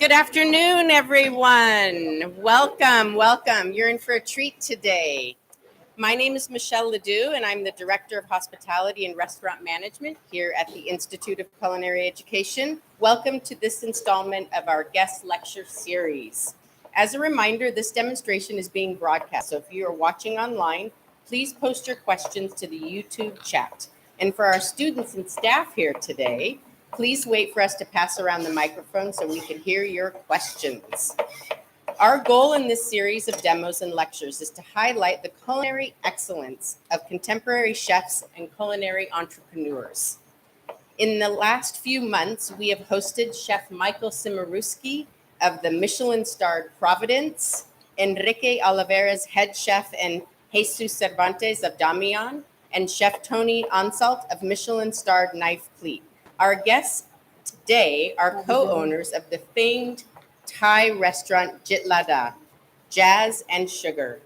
Good afternoon, everyone. Welcome. You're in for a treat today. My name is Michelle Ledoux, and I'm the Director of Hospitality and Restaurant Management here at the Institute of Culinary Education. Welcome to this installment of our guest lecture series. As a reminder, this demonstration is being broadcast, so if you are watching online, please post your questions to the YouTube chat. And for our students and staff here today, please wait for us to pass around the microphone so we can hear your questions. Our goal in this series of demos and lectures is to highlight the culinary excellence of contemporary chefs and culinary entrepreneurs. In the last few months, we have hosted Chef Michael Simaruski of the Michelin-starred Providence, Enrique Oliveira's head chef, and Jesus Cervantes of Damian, and Chef Tony Ansalt of Michelin-starred Knife Fleet. Our guests today are co-owners of the famed Thai restaurant Jitlada, Jazz and Sugar.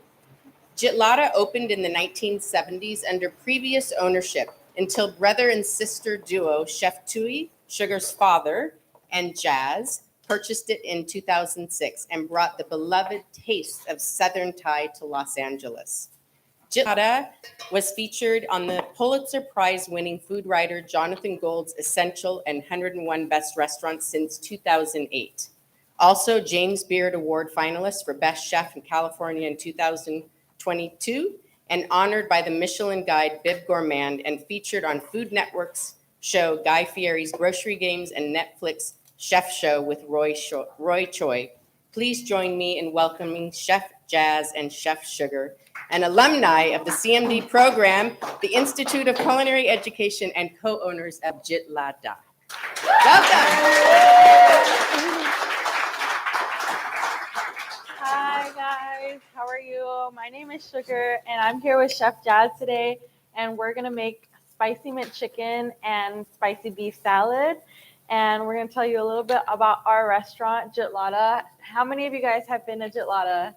Jitlada opened in the 1970s under previous ownership until brother and sister duo Chef Tui, Sugar's father, and Jazz purchased it in 2006 and brought the beloved taste of Southern Thai to Los Angeles. Jitlada was featured on the Pulitzer Prize-winning food writer Jonathan Gold's Essential and 101 Best Restaurants since 2008. Also, James Beard Award finalist for Best Chef in California in 2022, and honored by the Michelin Guide Bib Gourmand and featured on Food Network's show Guy Fieri's Grocery Games and Netflix Chef Show with Roy Choi. Please join me in welcoming Chef Jazz and Chef Sugar, an alumni of the CMD program, the Institute of Culinary Education, and co-owners of Jitlada. Welcome. Hi guys, how are you? My name is Sugar and I'm here with Chef Jazz today, and we're gonna make spicy mint chicken and spicy beef salad. And we're gonna tell you a little bit about our restaurant, Jitlada. How many of you guys have been to Jitlada?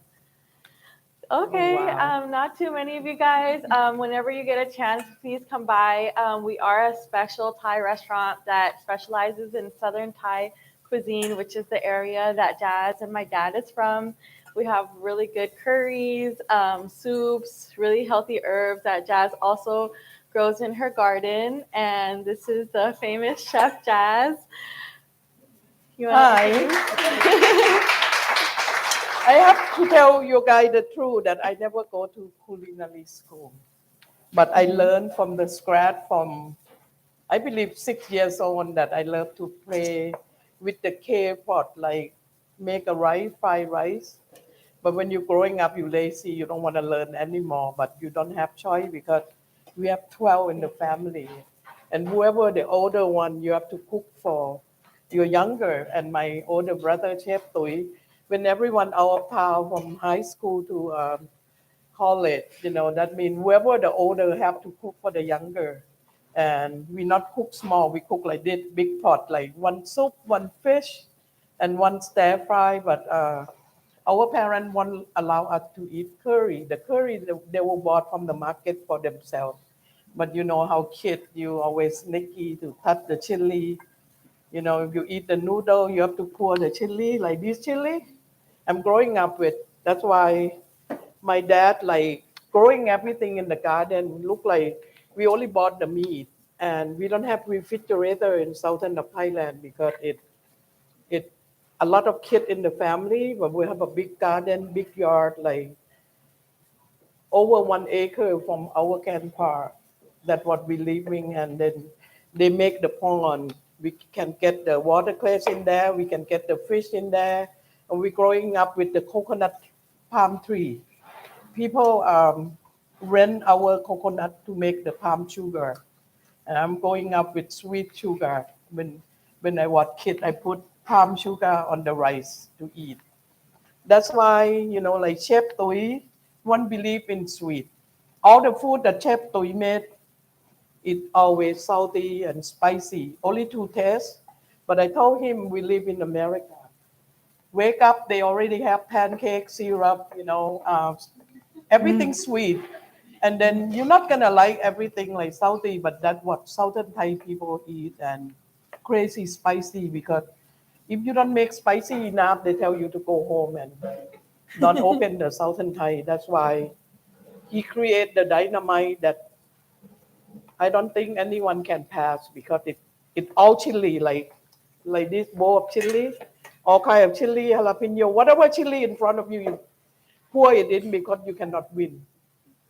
Okay, Oh, wow. not too many of you guys. Whenever you get a chance, please come by. We are a special Thai restaurant that specializes in Southern Thai cuisine, which is the area that Jazz and my dad is from. We have really good curries, soups, really healthy herbs that Jazz also grows in her garden. And this is the famous Chef Jazz. You wanna Hi. introduce? I have to tell you guys the truth that I never go to culinary school. But I learned from the scratch from, I believe, 6 years old that I love to play with the clay pot, like make a rice, fried rice. But when you're growing up, you're lazy, you don't want to learn anymore, but you don't have choice because we have 12 in the family. And whoever the older one, you have to cook for your younger. And my older brother, Chef Tui, when everyone out of town from high school to college, that means whoever the older have to cook for the younger. And we not cook small, we cook like this big pot, like one soup, one fish, and one stir fry. But our parents won't allow us to eat curry. The curry they were bought from the market for themselves. But you know how kids, you always sneaky to touch the chili. If you eat the noodle, you have to pour the chili, like this chili. I'm growing up with. That's why my dad, like growing everything in the garden, look like we only bought the meat. And we don't have refrigerator in southern of Thailand because it a lot of kids in the family, but we have a big garden, big yard, like over 1 acre from our grandpa. That's what we living, and then they make the pond. We can get the watercress in there. We can get the fish in there, and we're growing up with the coconut palm tree. People rent our coconut to make the palm sugar, and I'm growing up with sweet sugar. When I was kid, I put palm sugar on the rice to eat. That's why, like Chef Tui, one believe in sweet. All the food that Chef Tui made, it always salty and spicy, only two tastes. But I told him we live in America. Wake up, they already have pancake, syrup, everything sweet. And then you're not gonna like everything like salty, but that's what Southern Thai people eat, and crazy spicy because If you don't make spicy enough, they tell you to go home and don't open the Southern Thai. That's why he created the dynamite that I don't think anyone can pass because it all chili like this bowl of chili, all kind of chili, jalapeno, whatever chili in front of you, you pour it in because you cannot win.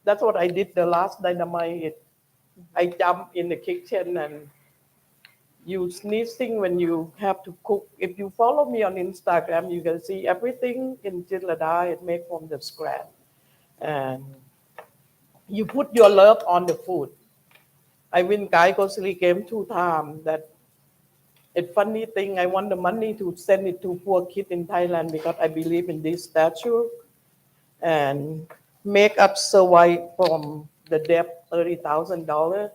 That's what I did the last dynamite. I jumped in the kitchen and you sneezing when you have to cook. If you follow me on Instagram, you can see everything in Jitlada is made from the scratch. And you put your love on the food. I win Guy grocery game 2 times. That it's funny thing. I want the money to send it to poor kid in Thailand because I believe in this statue and make up survive from the debt $30,000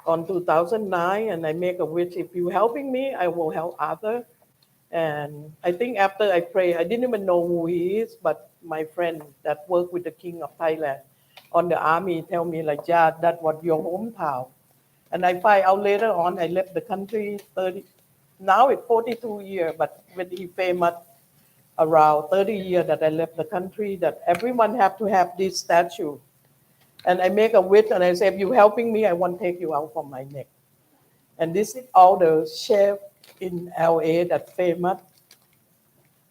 on 2009. And I make a wish. If you helping me, I will help other. And I think after I pray, I didn't even know who he is, but my friend that worked with the King of Thailand on the army tell me like, yeah, that was your hometown. And I find out later on, I left the country now it's 42 years, but when he famous around 30 years that I left the country, that everyone have to have this statue. And I make a wish and I say, if you helping me, I won't take you out from my neck. And this is all the chef in LA that famous.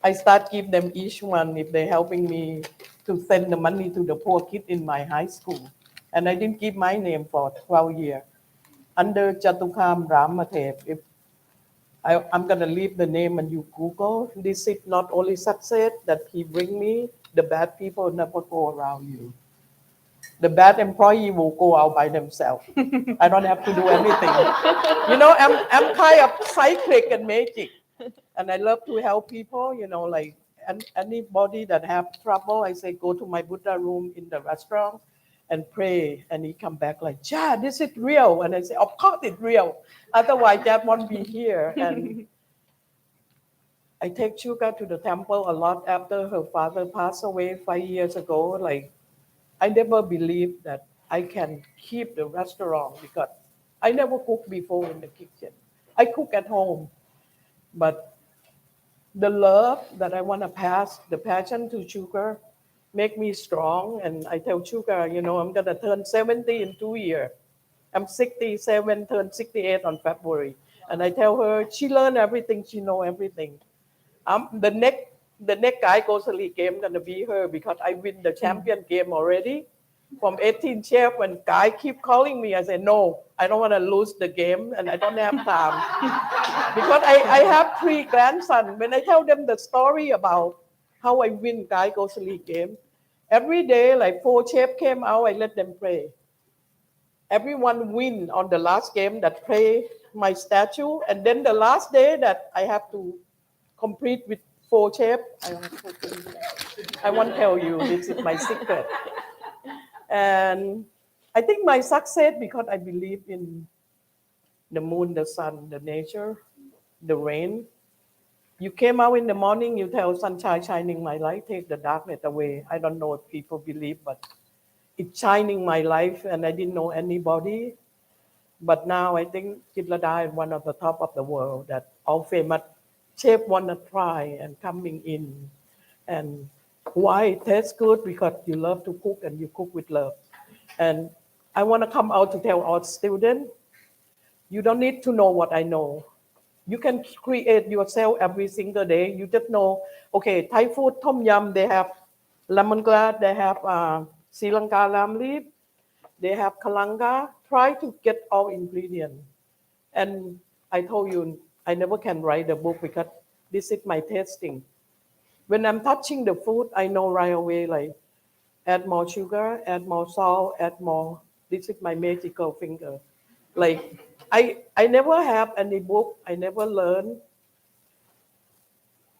I start give them each one if they're helping me to send the money to the poor kid in my high school. And I didn't give my name for 12 years. Under Chatukam Ramatev, if I'm going to leave the name and you Google, this is not only success that he bring me, the bad people never go around you. The bad employee will go out by themselves. I don't have to do anything. I'm kind of cyclic and magic. And I love to help people, like anybody that have trouble, I say, go to my Buddha room in the restaurant and pray. And he come back like, yeah, this is real. And I say, of course it's real. Otherwise, that won't be here. And I take Sugar to the temple a lot after her father passed away 5 years ago. Like, I never believed that I can keep the restaurant because I never cooked before in the kitchen. I cook at home. But the love that I want to pass, the passion to Sugar, make me strong. And I tell Sugar, I'm going to turn 70 in 2 years. I'm 67, turned 68 on February. And I tell her, she learned everything, she know everything. The next guy goes to league game going to be her because I win the champion game already. From 18 chef, when guy keep calling me, I say, no, I don't want to lose the game and I don't have time. Because I have 3 grandsons. When I tell them the story about how I win guy goes to league game, every day, like 4 chefs came out, I let them pray. Everyone win on the last game that pray my statue. And then the last day that I have to complete with 4 chefs, I won't tell you, this is my secret. And I think my success because I believe in the moon, the sun, the nature, the rain. You came out in the morning, you tell sunshine shining my light, take the darkness away. I don't know if people believe, but it's shining my life and I didn't know anybody. But now I think Jitlada is one of the top of the world that all famous chef want to try and coming in. And why it tastes good? Because you love to cook and you cook with love. And I want to come out to tell all students, you don't need to know what I know. You can create yourself every single day. You just know, okay, Thai food, tom yum, they have lemongrass, they have Sri Lanka lamb leaf, they have kalanga. Try to get all ingredients. And I told you, I never can write a book because this is my tasting. When I'm touching the food, I know right away, like, add more sugar, add more salt, add more. This is my magical finger. Like, I never have any book. I never learn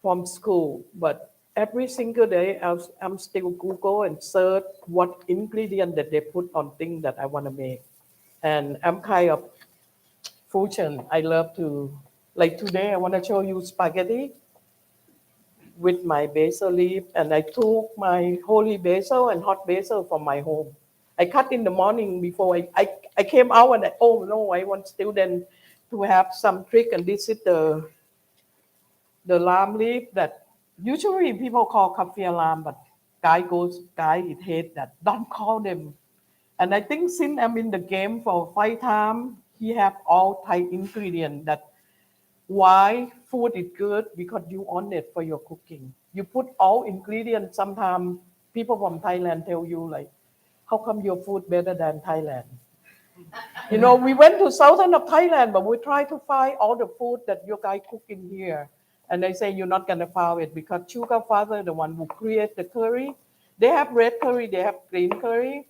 from school, but every single day I'm still Google and search what ingredient that they put on things that I want to make. And I'm kind of fusion. I love to, like today I want to show you spaghetti with my basil leaf, and I took my holy basil and hot basil from my home. I cut in the morning before I came out and oh no, I want students to have some trick, and this is the the lamb leaf that usually people call kaffir lamb, but guy it hate that. Don't call them. And I think since I'm in the game for 5 times, he have all Thai ingredients that why food is good because you own it for your cooking. You put all ingredients. Sometimes people from Thailand tell you like, how come your food better than Thailand? We went to southern of Thailand, but we try to find all the food that your guy cook in here. And they say you're not gonna find it because Sugar father, the one who create the curry, they have red curry, they have green curry,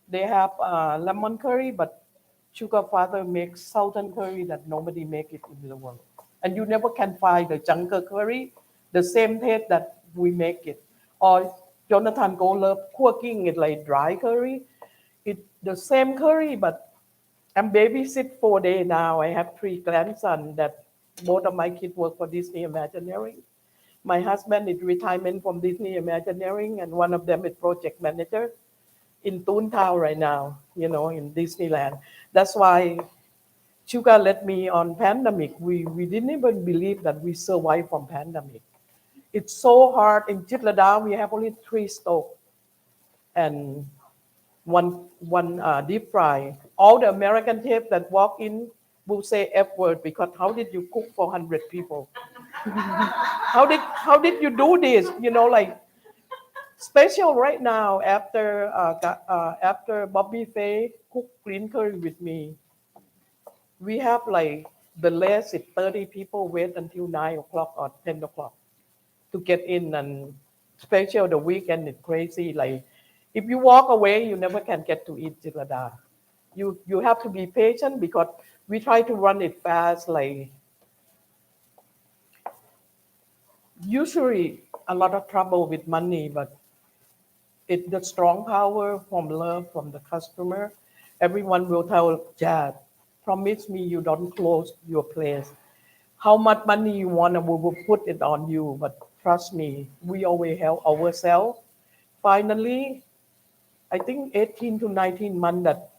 they have lemon curry, but Sugar father makes southern curry that nobody make it in the world. And you never can find the jungle curry, the same taste that we make it. Or Jonathan go love cooking it like dry curry. It the same curry, but I'm babysit 4 days now. I have 3 grandsons that both of my kids work for Disney Imagineering. My husband is retirement from Disney Imagineering, and one of them is project manager in Toontown right now, in Disneyland. That's why Sugar let me on pandemic. We didn't even believe that we survived from pandemic. It's so hard. In Jitlada, we have only 3 stoves and one deep fry. All the American chefs that walk in will say F word because how did you cook for 100 people? How did you do this? Like special right now after Bobby Fay cook green curry with me. We have like the less is 30 people wait until 9 o'clock or 10 o'clock to get in, and special the weekend is crazy. Like if you walk away, you never can get to eat Jitlada. You have to be patient because we try to run it fast. Like usually a lot of trouble with money, but it's the strong power from love from the customer. Everyone will tell Jad, promise me you don't close your place. How much money you want, we will put it on you. But trust me, we always help ourselves. Finally, I think 18 to 19 months that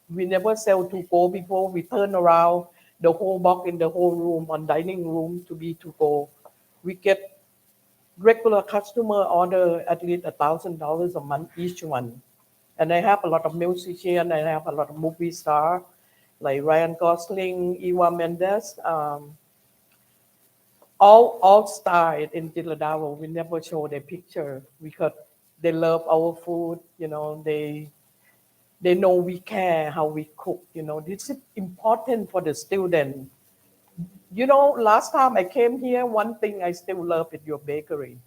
we never sell to go before. We turn around the whole box in the whole room on dining room to be to go. We get regular customer order at least $1,000 a month each one. And I have a lot of musicians. I have a lot of movie star like Ryan Gosling, Eva Mendes, all star in Jitlada. We never show their picture because they love our food. They know we care how we cook. This is important for the student. Last time I came here, one thing I still love is your bakery.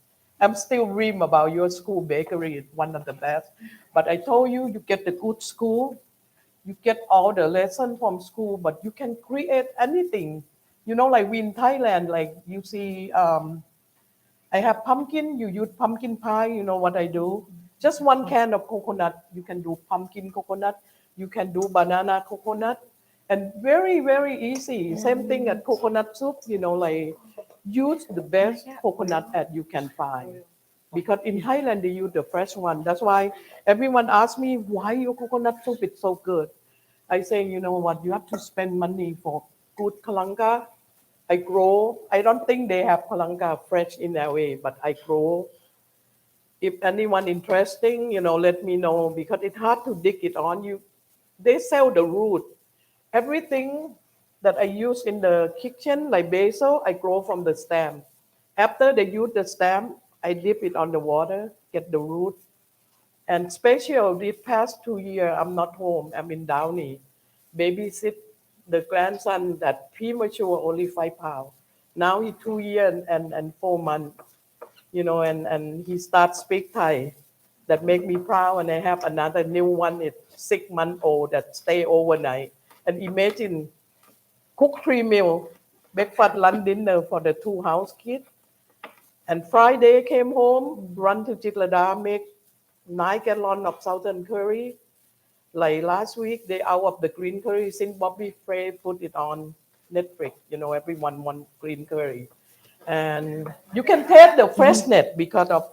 I'm still dream about your school bakery. It's one of the best. But I told you, you get the good school, you get all the lesson from school, but you can create anything. Like we in Thailand, like you see, I have pumpkin, you use pumpkin pie, you know what I do? Just one can of coconut, you can do pumpkin coconut, you can do banana coconut, and very, very easy. Same thing at coconut soup, like use the best coconut that you can find. Because in Thailand, they use the fresh one. That's why everyone asks me, why your coconut soup is so good? I say, you know what, you have to spend money for good kalanga. I grow. I don't think they have palanga fresh in LA, but I grow. If anyone interesting, let me know because it's hard to dig it on you. They sell the root. Everything that I use in the kitchen, like basil, I grow from the stem. After they use the stem, I dip it on the water, get the root. And special, these past 2 years, I'm not home. I'm in Downey. Babysit the grandson that premature, only 5 pounds. Now he 2 years and 4 months, and he starts speak Thai. That make me proud. And I have another new one, it's 6 months old that stay overnight. And imagine, cook 3 meals, breakfast, lunch, dinner for the 2 house kids. And Friday came home, run to Jitlada, make 9 gallons of southern curry. Like last week, they out of the green curry since Bobby Frey put it on Netflix. Everyone want green curry. And you can taste the freshness because of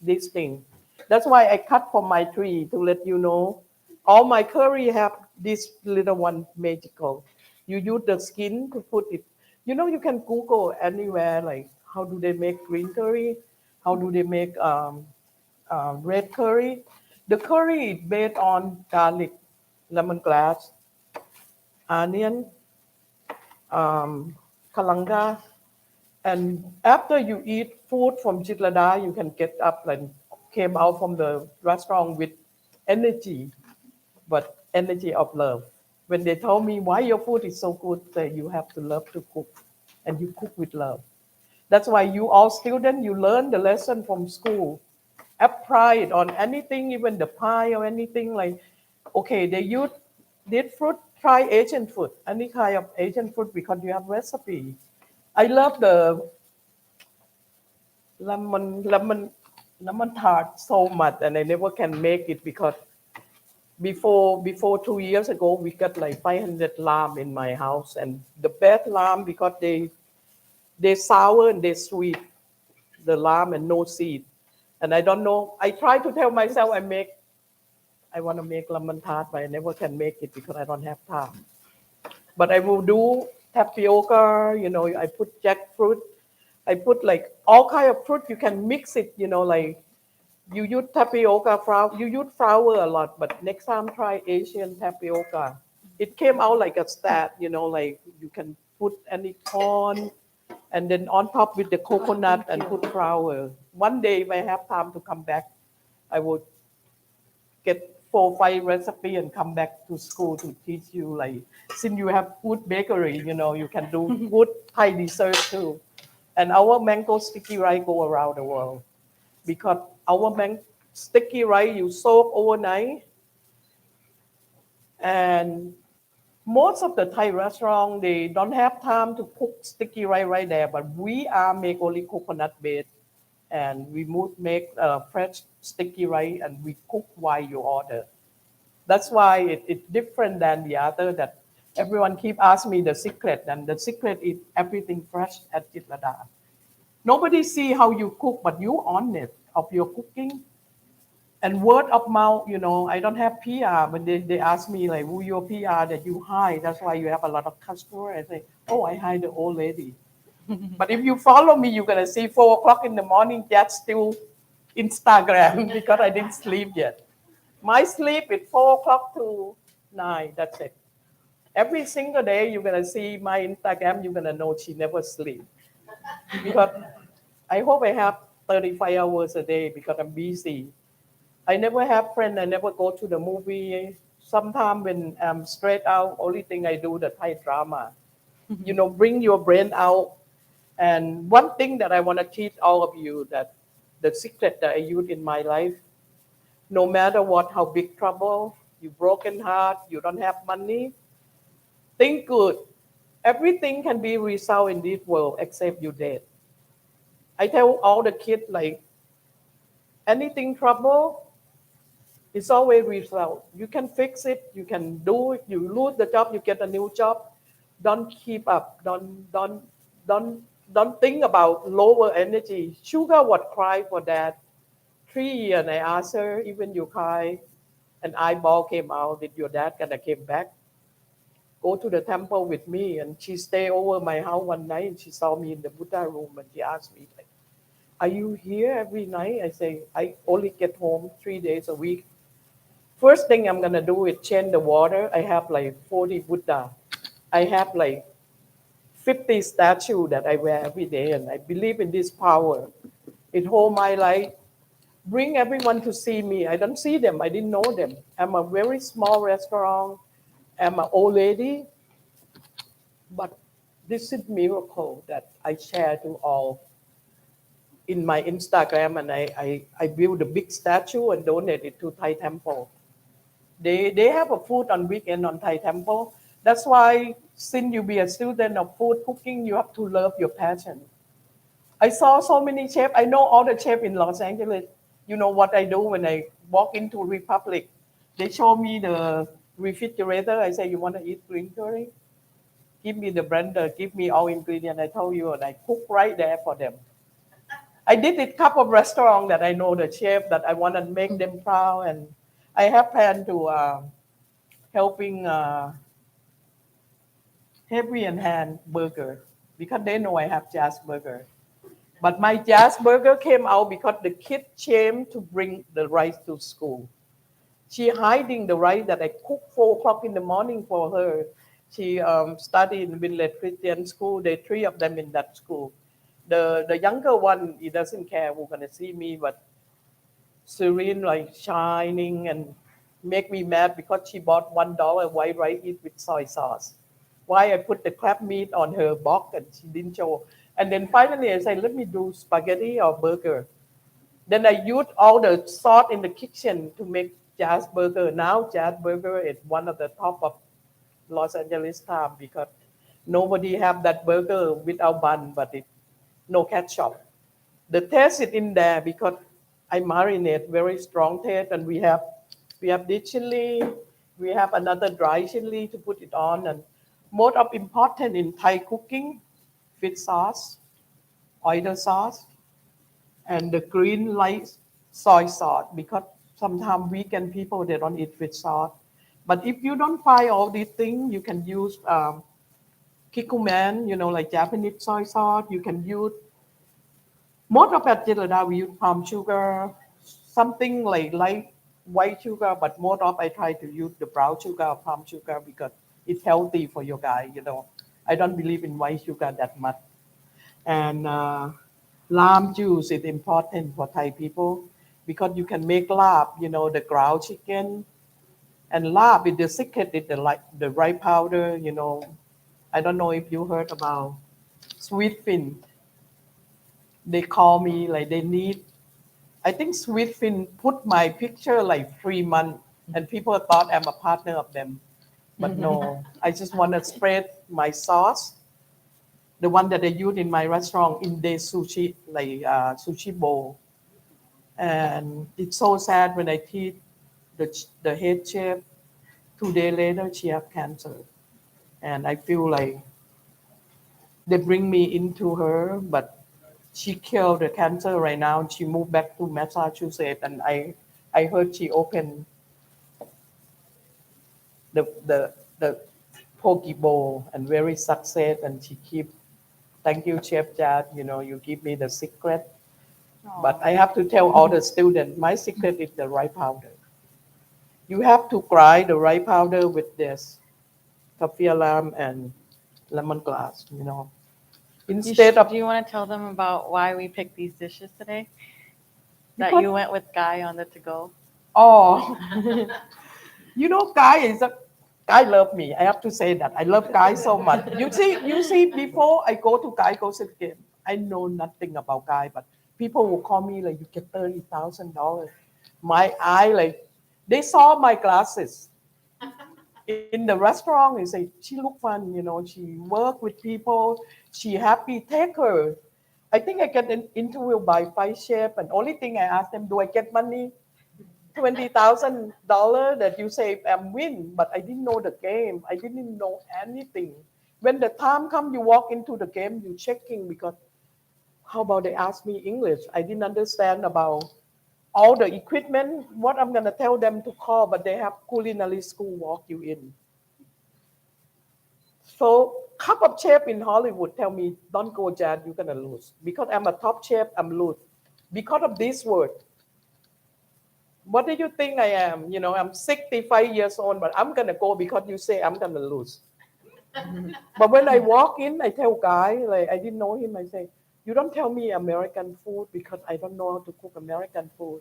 this thing. That's why I cut from my tree to let you know. All my curry have this little one magical. You use the skin to put it. You can Google anywhere like how do they make green curry, how do they make red curry. The curry is based on garlic, lemongrass, onion, kalanga. And after you eat food from Jitlada, you can get up and came out from the restaurant with energy, but energy of love. When they told me why your food is so good, say you have to love to cook, and you cook with love. That's why you all students, you learn the lesson from school. Apply it on anything, even the pie or anything like, okay, they use this fruit, try Asian food, any kind of Asian food because you have recipe. I love the lemon lemon lemon tart so much, and I never can make it because before 2 years ago we got like 500 lamb in my house, and the best lamb because they sour and they sweet, the lamb and no seed. And I don't know. I try to tell myself I want to make lemon tart, but I never can make it because I don't have time. But I will do tapioca. I put jackfruit. I put like all kind of fruit. You can mix it. Like you use tapioca flour. You use flour a lot, but next time try Asian tapioca. It came out like a stat. Like you can put any corn, and then on top with the coconut and put flour. One day, if I have time to come back, I will get 4 or 5 recipe and come back to school to teach you. Like since you have food bakery, you can do good Thai dessert too. And our mango sticky rice go around the world because our sticky rice you soak overnight, and most of the Thai restaurant they don't have time to cook sticky rice right there, but we are make only coconut based, and we make fresh sticky rice and we cook while you order. That's why it's different than the other that everyone keep asking me the secret, and the secret is everything fresh at Jitlada. Nobody see how you cook, but you on it of your cooking. And word of mouth, I don't have PR, but they ask me like, who your PR that you hire? That's why you have a lot of customers. I say, oh, I hire the old lady. But if you follow me, you're gonna see 4 o'clock in the morning, that's still Instagram because I didn't sleep yet. My sleep is 4 o'clock to 9. That's it. Every single day, you're gonna see my Instagram. You're gonna know she never sleep because I hope I have 35 hours a day because I'm busy. I never have friends. I never go to the movie. Sometimes when I'm straight out, only thing I do the Thai drama. Bring your brain out. And one thing that I want to teach all of you that the secret that I use in my life, no matter what, how big trouble, you broken heart, you don't have money, think good. Everything can be resolved in this world except you dead. I tell all the kids like anything trouble, it's always resolved. You can fix it, you can do it, you lose the job, you get a new job. Don't keep up. Don't don't think about lower energy. Sugar would cry for that. 3 years, and I asked her, even you cry, an eyeball came out. Did your dad gonna came back? Go to the temple with me, and she stayed over my house one night. And she saw me in the Buddha room, and she asked me, like, "Are you here every night?" I say, "I only get home 3 days a week." First thing I'm gonna do is change the water. I have like 40 Buddha. I have like 50 statues that I wear every day, and I believe in this power. It whole my life. Bring everyone to see me. I don't see them. I didn't know them. I'm a very small restaurant. I'm an old lady, but this is miracle that I share to all in my Instagram, and I build a big statue and donate it to Thai temple. They have a food on weekend on Thai temple. That's why since you be a student of food cooking, you have to love your passion. I saw so many chefs. I know all the chefs in Los Angeles. You know what I do when I walk into Republic? They show me the refrigerator. I say, you want to eat green curry? Give me the blender. Give me all ingredients. I told you, and I cook right there for them. I did it couple of restaurants that I know the chef that I want to make them proud, and I have planned to helping Heavy and Hand Burger because they know I have Jazz Burger. But my jazz burger came out because the kid came to bring the rice to school. She hiding the rice that I cooked 4 o'clock in the morning for her. She studied in Village Christian School. There are 3 of them in that school. The younger one, he doesn't care who's gonna see me, but serene, like shining, and make me mad because she bought $1 white rice eat with soy sauce. Why I put the crab meat on her box and she didn't show. And then finally I said, let me do spaghetti or burger. Then I used all the sauce in the kitchen to make Jazz Burger. Now Jazz Burger is one of the top of Los Angeles time because nobody have that burger without bun, but it no ketchup. The taste is in there because I marinate very strong taste, and we have this chili, we have another dry chili to put it on, and most of important in Thai cooking, fish sauce, oyster sauce, and the green light soy sauce because sometimes weekend people they don't eat fish sauce. But if you don't find all these things, you can use kikuman, like Japanese soy sauce. You can use most of at Jitlada we use palm sugar, something like white sugar, but most of I try to use the brown sugar or palm sugar because it's healthy for your guy. I don't believe in white sugar that much. And lamb juice is important for Thai people because you can make lab, the ground chicken. And lab is the secret is the rice powder. I don't know if you heard about sweet fin. They call me like they need. I think sweet fin put my picture like 3 months, and people thought I'm a partner of them. But no, I just want to spread my sauce, the one that I use in my restaurant in the sushi, like sushi bowl. And it's so sad when I teach the head chef. 2 days later, she have cancer, and I feel like they bring me into her, but she killed the cancer right now. She moved back to Massachusetts, and I heard she opened the poke bowl and very success, and she keep. Thank you, Chef Jad. You give me the secret. But I have to tell all the students, my secret is the rice powder. You have to grind the rice powder with this kaffir lamb and lemongrass. Instead of Do you want to tell them about why we picked these dishes today? That because you went with Guy on the to-go? oh, Guy love me. I have to say that I love Guy so much. You see, before I go to Guy go sit game, I know nothing about Guy, but people will call me like you get $30,000. My eye like they saw my glasses in the restaurant. They say she look fun. She work with people. She happy. Take her. I think I get an interview by 5 chef, and only thing I ask them, do I get money? $20,000 that you say I'm win, but I didn't know the game. I didn't know anything. When the time come, you walk into the game, you checking because how about they ask me English? I didn't understand about all the equipment. What I'm gonna tell them to call, but they have culinary school walk you in. So couple of chef in Hollywood tell me, don't go, Jad, you're gonna lose. Because I'm a top chef, I'm lose. Because of this word. What do you think I am? I'm 65 years old, but I'm gonna go because you say I'm gonna lose. But when I walk in, I tell Guy, like I didn't know him, I say, you don't tell me American food because I don't know how to cook American food.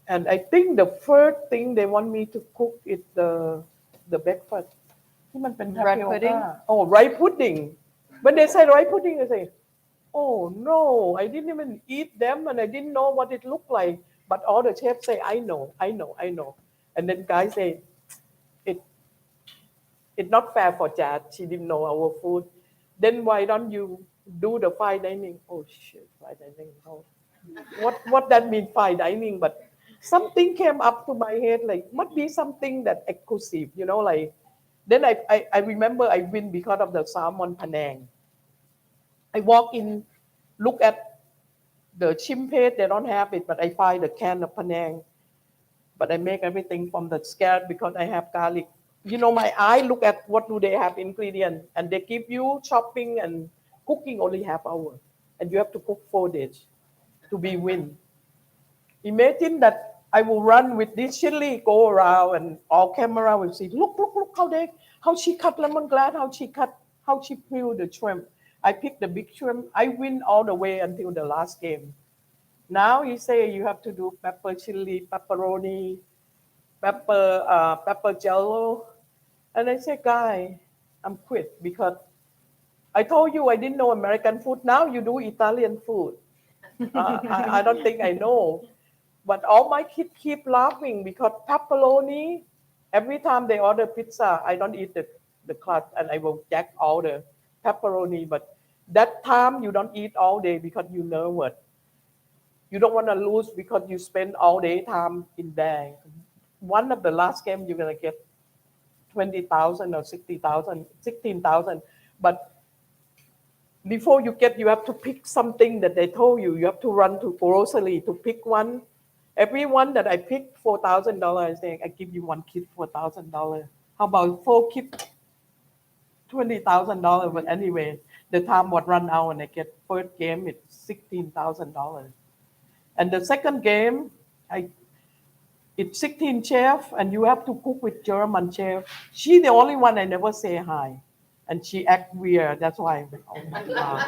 And I think the first thing they want me to cook is the breakfast. ที่มันเป็น Red pudding? Oh, rice pudding. When they say rice pudding, I say, oh no, I didn't even eat them and I didn't know what it looked like. But all the chefs say, I know. And then guys say, it it's not fair for Jad. She didn't know our food. Then why don't you do the fine dining? Oh shit, fine dining. Oh. What that mean fine dining? But something came up to my head like must be something that exclusive, like. Then I remember I win because of the salmon Penang. I walk in, look at the chimpet, they don't have it, but I find the can of Penang. But I make everything from the scratch because I have garlic. My eye look at what do they have ingredient, and they give you chopping and cooking only half hour. and you have to cook 4 days to be win. Imagine that I will run with this chili, go around, and all camera will see. Look how she cut lemongrass, how she peel the shrimp. I pick the big shrimp. I win all the way until the last game. Now you say you have to do pepper chili, pepperoni, pepper jello, and I say, guy, I'm quit because I told you I didn't know American food. Now you do Italian food. I don't think I know. But all my kids keep laughing because pepperoni, every time they order pizza, I don't eat the crust and I will jack all the pepperoni. But that time you don't eat all day because you know what? You don't want to lose because you spend all day time in there. One of the last game you're going to get 20,000 or 60,000, 16,000. But before you get, you have to pick something that they told you. You have to run to grocery to pick one. Every one that I picked $4,000, I say I give you one kid $4,000. How about 4 kids, $20,000? But anyway, the time would run out and I get first game it's $16,000. And the second game, it's 16 chef and you have to cook with German chef. She the only one I never say hi. And she act weird. That's why I went, oh my God.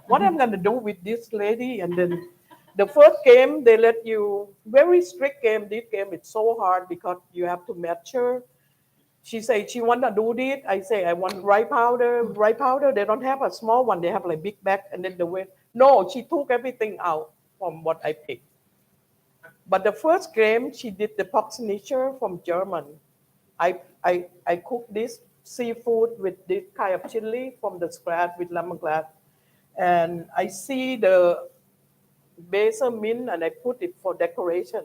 What I'm gonna do with this lady? And then the first game, they let you, very strict game. This game, it's so hard because you have to measure. She say she wanna do this. I say I want rye powder. Rye powder, they don't have a small one. They have like big bag and then the weight. No, she took everything out from what I picked. But the first game, she did the Poxnitzer from German. I cooked this seafood with this kind of chili from the scratch with lemongrass. And I see the basil mint and I put it for decoration.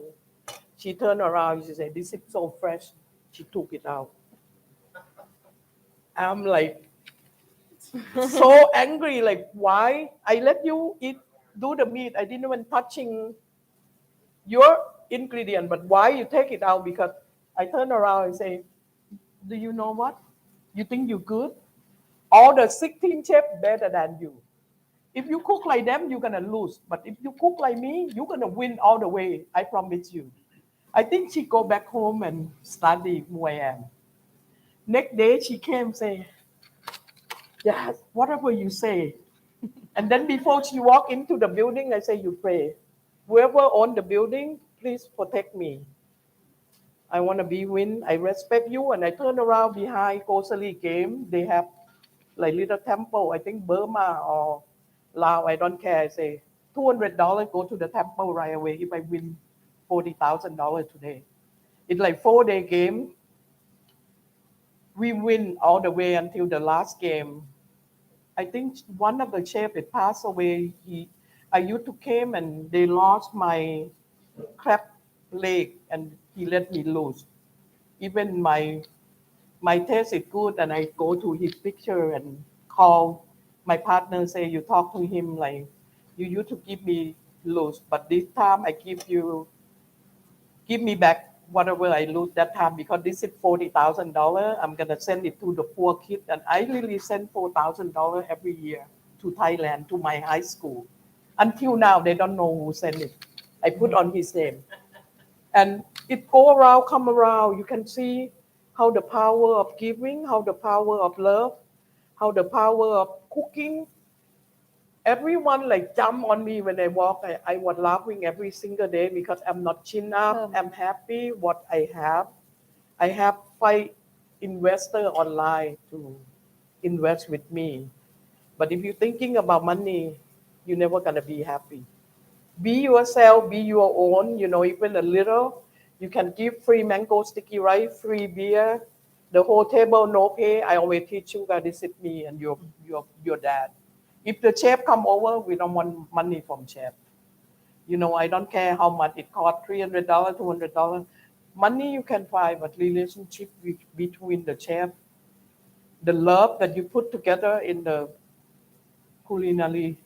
She turned around, she said, this is so fresh. She took it out. I'm like, so angry, like, why? I let you do the meat. I didn't even touching your ingredient, but why you take it out? Because I turn around and say, do you know what? You think you're good? All the 16 chefs better than you. If you cook like them, you're gonna lose. But if you cook like me, you're gonna win all the way. I promise you. I think she go back home and study who I am. Next day she came say, yes, whatever you say. And then before she walk into the building, I say, you pray. Whoever own the building, please protect me. I want to be win. I respect you. And I turn around behind grocery game. They have like little temple. I think Burma or Lao. I don't care. I say $200 go to the temple right away if I win $40,000 today. It's like 4 day game. We win all the way until the last game. I think one of the chefs it passed away. I used to came and they lost my crab leg and he let me lose. Even my taste is good and I go to his picture and call my partner say you talk to him like you used to give me lose but this time I give me back whatever I lose that time because this is $40,000. I'm gonna send it to the poor kid and I really send $4,000 every year to Thailand to my high school. Until now they don't know who sent it. I put on his name. And it go around, come around. You can see how the power of giving, how the power of love, how the power of cooking. Everyone like jump on me when I walk. I was laughing every single day because I'm not chin up. I'm happy what I have. I have 5 investors online to invest with me. But if you're thinking about money, you're never gonna be happy. Be yourself, be your own, even a little. You can give free mango sticky rice, free beer, the whole table no pay. I always teach you guys this is me and your dad. If the chef come over, we don't want money from chef. I don't care how much it costs, $300, $200. Money you can find, but relationship between the chef, the love that you put together in the culinary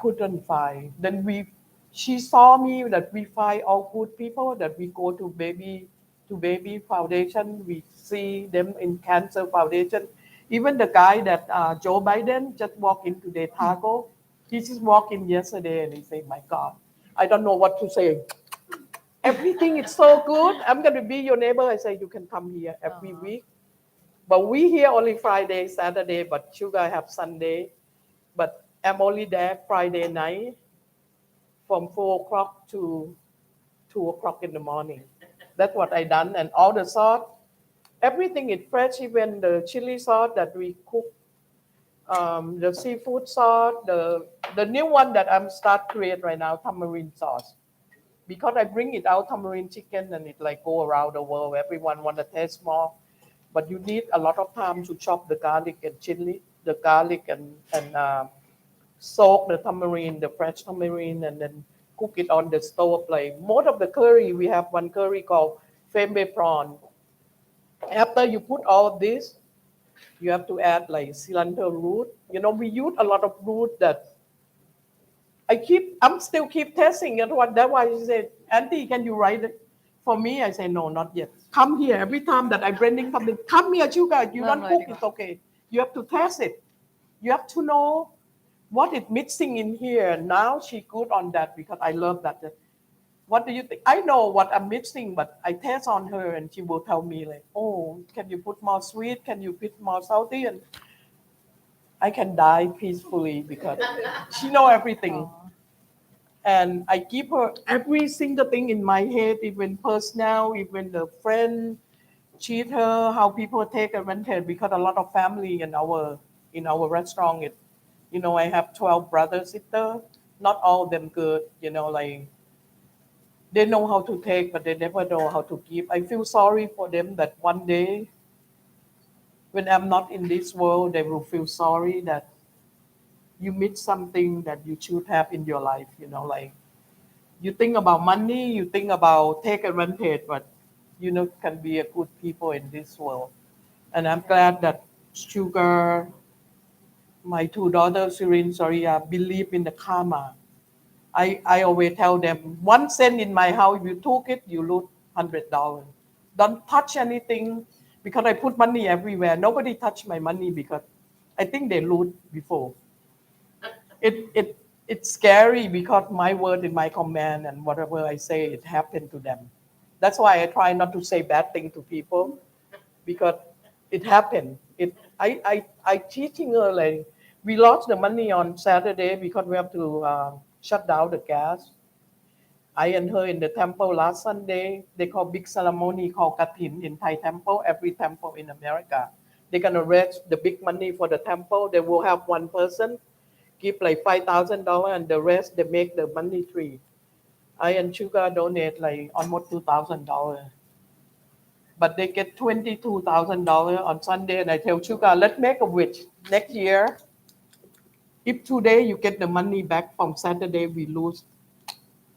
couldn't find. Then she saw me that we find all good people, that we go to baby foundation. We see them in cancer foundation. Even the guy that Joe Biden just walked in today, Taco, he just walked in yesterday and he said, my God, I don't know what to say. Everything is so good. I'm going to be your neighbor. I say, you can come here every week. But we here only Friday, Saturday, but Sugar have Sunday. But I'm only there Friday night from 4 o'clock to 2 o'clock in the morning. That's what I done. And all the sauce, everything is fresh, even the chili sauce that we cook, the seafood sauce, the new one that I'm start create right now, tamarind sauce. Because I bring it out, tamarind chicken, and it like go around the world. Everyone want to taste more. But you need a lot of time to chop the garlic and chili, the garlic and soak the tamarind, the fresh tamarind, and then cook it on the stove. Like most of the curry, we have one curry called femme prawn. After you put all of this, you have to add like cilantro root. You know, we use a lot of root that I'm still keep testing it. That's why she said, Auntie, can you write it for me? I say, no, not yet. Come here. Every time that I'm branding something, come here, Sugar. You don't cook, it's okay. You have to test it. You have to know what is missing in here. Now she good on that because I love that. What do you think? I know what I'm mixing, but I test on her and she will tell me like, oh, can you put more sweet? Can you put more salty? And I can die peacefully because she know everything. And I give her every single thing in my head, even personal, even the friend cheat her, how people take advantage because a lot of family in our restaurant. I have 12 brothers, sister. Not all of them good, like they know how to take, but they never know how to give. I feel sorry for them that one day when I'm not in this world, they will feel sorry that you miss something that you should have in your life, like you think about money, you think about take advantage, but can be a good people in this world. And I'm glad that Sugar, my two daughters, Sirin, Soria, believe in the karma. I always tell them, 1 cent in my house, if you took it, you lose $100. Don't touch anything because I put money everywhere. Nobody touch my money because I think they lose before. It's scary because my word is my command and whatever I say, it happened to them. That's why I try not to say bad thing to people because it happened. I teaching her like, we lost the money on Saturday because we have to shut down the gas. I and her in the temple last Sunday. They call big ceremony called Katin in Thai temple. Every temple in America, they're gonna raise the big money for the temple. They will have one person give like $5,000 and the rest they make the money tree. I and Sugar donate like almost $2,000. But they get $22,000 on Sunday, and I tell Sugar, let's make a wish next year. If today you get the money back from Saturday, we lose.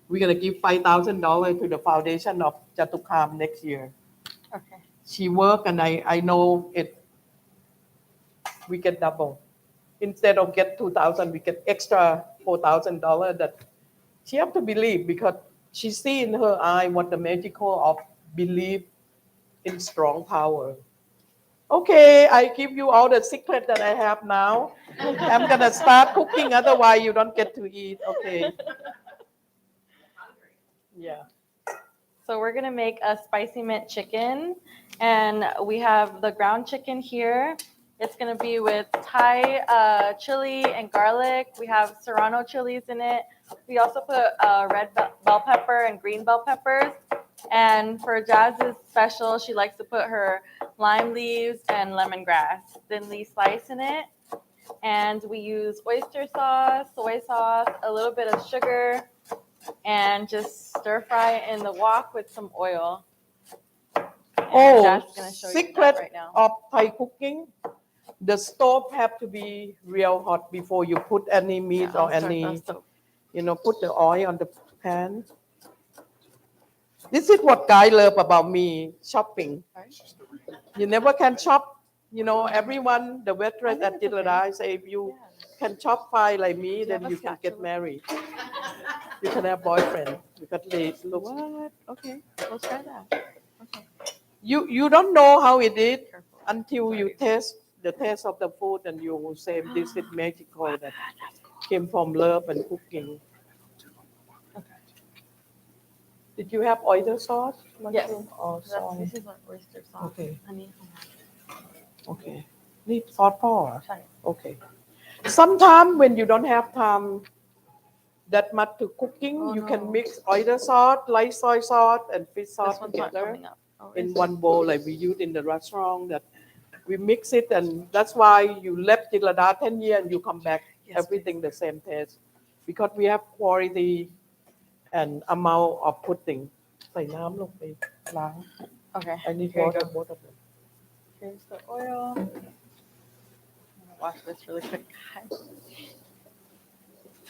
We're gonna give $5,000 to the foundation of Jatukam next year. Okay. She work, and I know it. We get double. Instead of get 2,000, we get extra $4,000. That she have to believe because she see in her eye what the magical of belief in strong power. Okay, I give you all the secret that I have now. I'm gonna start cooking, otherwise you don't get to eat. Okay. Yeah. So we're gonna make a spicy mint chicken, and we have the ground chicken here. It's gonna be with Thai chili and garlic. We have serrano chilies in it. We also put red bell pepper and green bell peppers. And for Jazz's special, she likes to put her lime leaves and lemongrass thinly sliced in it. And we use oyster sauce, soy sauce, a little bit of sugar, and just stir fry it in the wok with some oil. And Jazz's gonna show you secret that right now. of Thai cooking, the stove have to be real hot before you put any meat or any, put the oil on the pan. This is what guy love about me, shopping. You never can shop. Everyone, the waitress at Jitlada say, if you can shop fine like me, then you can get married. You can have boyfriend because they look. What? Okay, let's try that. Okay. You don't know how it is until you taste the taste of the food, and you will say this is magical that came from love and cooking. Did you have oyster sauce? Yes. Mushroom or soy? This is our oyster sauce. Okay. อันนี้ Okay. นี่ซอสพ่อเหรอ ใช่ Okay. Sometimes when you don't have time that much to cooking, Oh, you no. can mix oyster sauce, light soy sauce, and fish This sauce one's not together coming up. Oh, in is it? one bowl, like we use in the restaurant. That we mix it, and that's why you left Jitlada 10 years and you come back, Yes, everything the same taste, because we have quality and amount of putting. ใส่น้ำลงไปล้าง Okay. I need Here you water, go. both of them. Here's the oil. I'm gonna wash this really quick.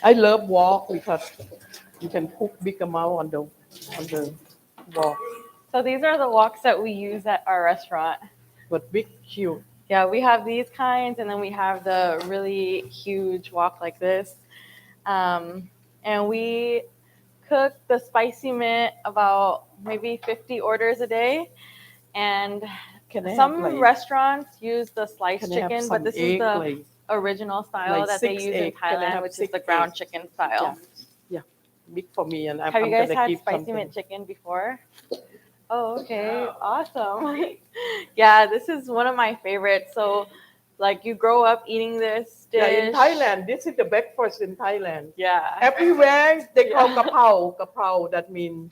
I love wok because you can cook big amount on the wok, So these are the woks that we use at our restaurant. but big, huge. Yeah, we have these kinds, and then we have the really huge wok like this. And we cook the spicy mint about maybe 50 orders a day. And Can I some have like, restaurants use the sliced can I have chicken, some but this is egg, the like, original style like that they 6 use in egg? Can I Thailand, have which is 6 the ground egg? chicken style. Yeah, big for me, and I'm Have you guys gonna had keep spicy something. mint chicken before? Oh, okay. Awesome. Yeah, this is one of my favorites. So, like, you grow up eating this dish. Yeah, in Thailand, this is the breakfast in Thailand. Yeah. Everywhere they call Yeah. kapao. That means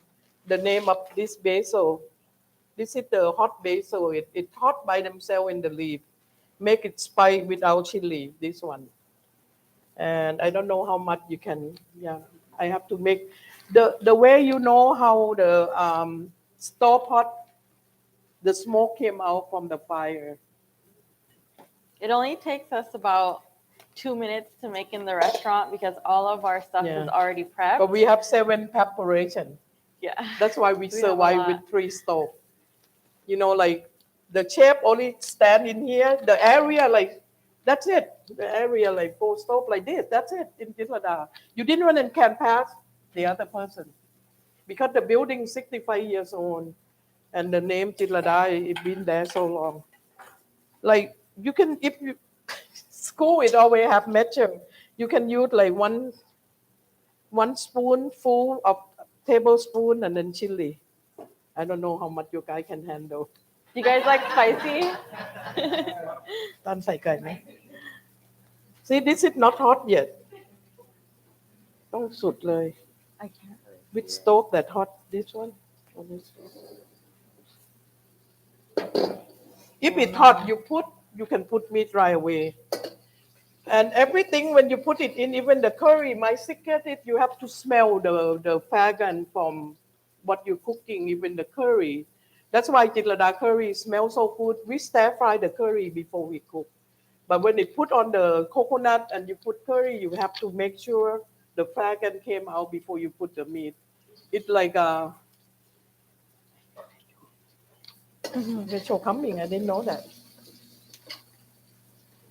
the name of this basil. This is the hot basil. It's hot by themselves in the leaf. Make it spice without chili. This one. And I don't know how much you can. Yeah, I have to make the way you know how the stove hot. The smoke came out from the fire. It only takes us about 2 minutes to make in the restaurant because all of our stuff Yeah. is already prepped. But we have 7 preparation. Yeah. That's why we We have a survive lot. with 3 stoves. You know, like the chef only stand in here. The area, like that's it. The area, like 4 stove like this. That's it in Jitlada. You didn't even can pass the other person because the building 65 years old, and the name Jitlada it been there so long. Like you can, if you school it always have measure. You can use like one spoonful of tablespoon and then chili. I don't know how much you guys can handle. You guys like spicy? ตอนใส่ไก่ไหม See, this is not hot yet. ต้องสุดเลย I can't really. Which stove that hot? This one? Or this one? If it's hot, you can put meat right away. And everything when you put it in, even the curry, my secret is you have to smell the fragrance from what you're cooking, even the curry. That's why Jitlada curry smells so good. We stir fry the curry before we cook. But when it put on the coconut and you put curry, you have to make sure the fragrance came out before you put the meat. It's like the show coming. I didn't know that.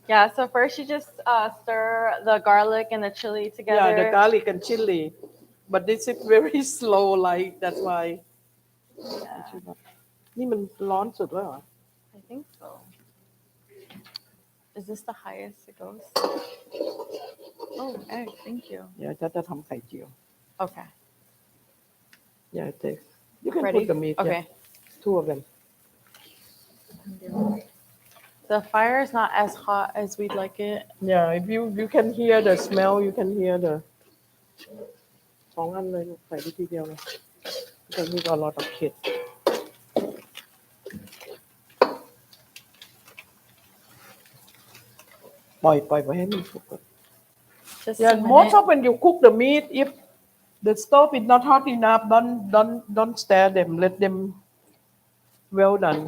Yeah, so first you just stir the garlic and the chili together. Yeah, the garlic and chili. But this is very slow, like that's why. Yeah, นี่มันร้อนสุดแล้วเหรอ I think so. Is this the highest it goes? Oh, egg, thank you. เดี๋ยวจะทำไข่เจียว Okay. Yeah, it takes. You can Ready? put the meat. Okay. Yeah. 2 of them. The fire is not as hot as we'd like it. Yeah, if you can hear the smell, you can hear the 2 อันเลยลูกใส่ไปทีเดียวเลย because we got a lot of kids. ปล่อยไปให้มันสุกก่อน Just Yeah, a minute. most of when you cook the meat, if the stove is not hot enough, don't stir them. Let them well done.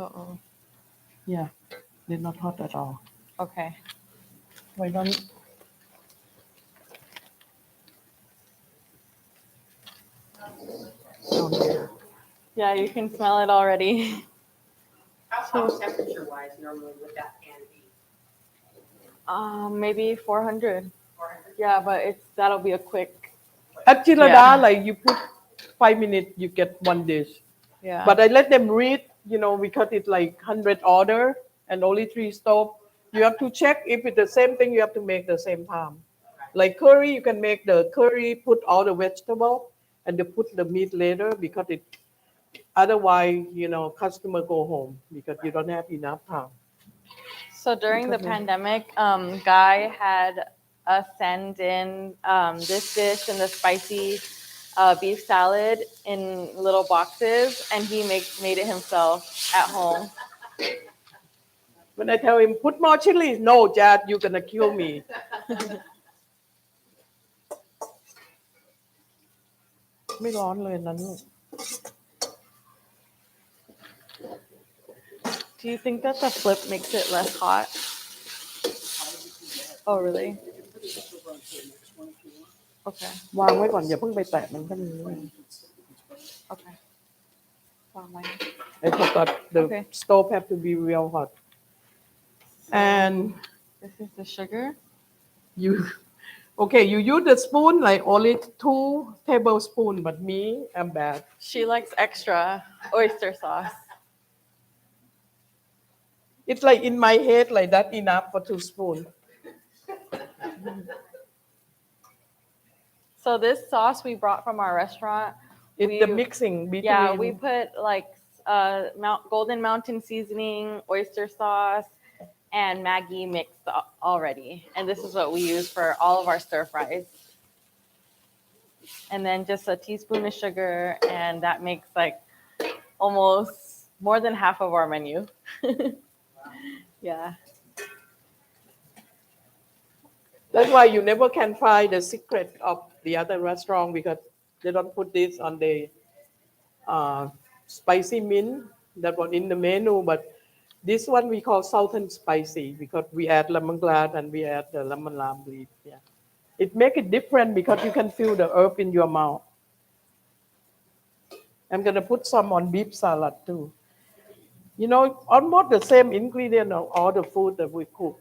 Uh-oh. Yeah, they're not hot at all. Okay. Why don't? Down there. Yeah, you can smell it already. How temperature wise normally would that pan be? Maybe 400. 400? Yeah, but that'll be a quick. At Jitlada, Yeah. like you put 5 minutes, you get 1 dish. Yeah. But I let them read because it's like 100 order and only 3 stove, you have to check if it's the same thing, you have to make the same time. Like curry, you can make the curry, put all the vegetable, and then put the meat later because otherwise, customer go home because you don't have enough time. So during the Okay. pandemic, Guy had us send in this dish and the spicy beef salad in little boxes, and he made it himself at home. When I tell him, put more chili, no, Dad, you're going to kill me.ไม่ร้อนเลยนะลูก Do you think that the flip makes it less hot? Oh, really? Okay. วางไว้ก่อนอย่าเพิ่งไปแตะมันก็มี Okay. Wow, my. I forgot the Okay. stove have to be real hot. And This is the sugar. you use the spoon like only 2 tablespoons, but me, I'm bad. She likes extra oyster sauce. It's like in my head like that enough for 2 spoons. So this sauce we brought from our restaurant. It's the mixing between. Yeah, we put like Golden Mountain seasoning, oyster sauce, and Maggi mixed already. And this is what we use for all of our stir fries. And then just a teaspoon of sugar, and that makes like almost more than half of our menu. Yeah. That's why you never can find the secret of the other restaurant because they don't put this on the spicy mint that was in the menu. But this one we call Southern spicy because we add lemongrass and we add the lemon lime leaf. Yeah, it makes it different because you can feel the herb in your mouth. I'm gonna put some on beef salad too. Almost the same ingredient of all the food that we cook.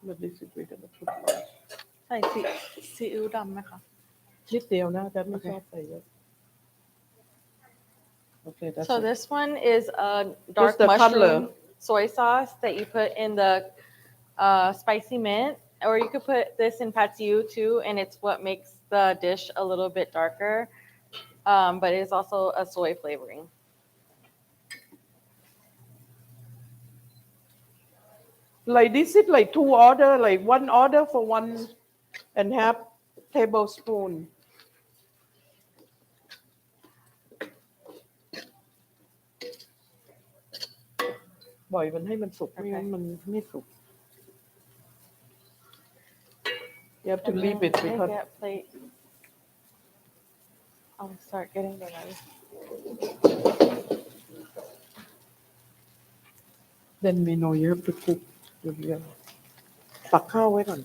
But this is we're gonna put first. ใส่ซีอิ๊วดำไหมคะ นิดเดียวนะแต่ไม่ชอบใส่เยอะ Okay, that's So it. this one is a dark the mushroom color. soy sauce that you put in the spicy mint, or you could put this in pad see ew too, and it's what makes the dish a little bit darker, but it is also a soy flavoring. Like this is like 2 order, like 1 order for 1.5 tablespoon. Boy, มันให้มันสุกไม่งั้นมันไม่สุก You have to And leave then it because get plate. I'll start getting the rice. then we know you have to cook. ตักข้าวไว้ก่อน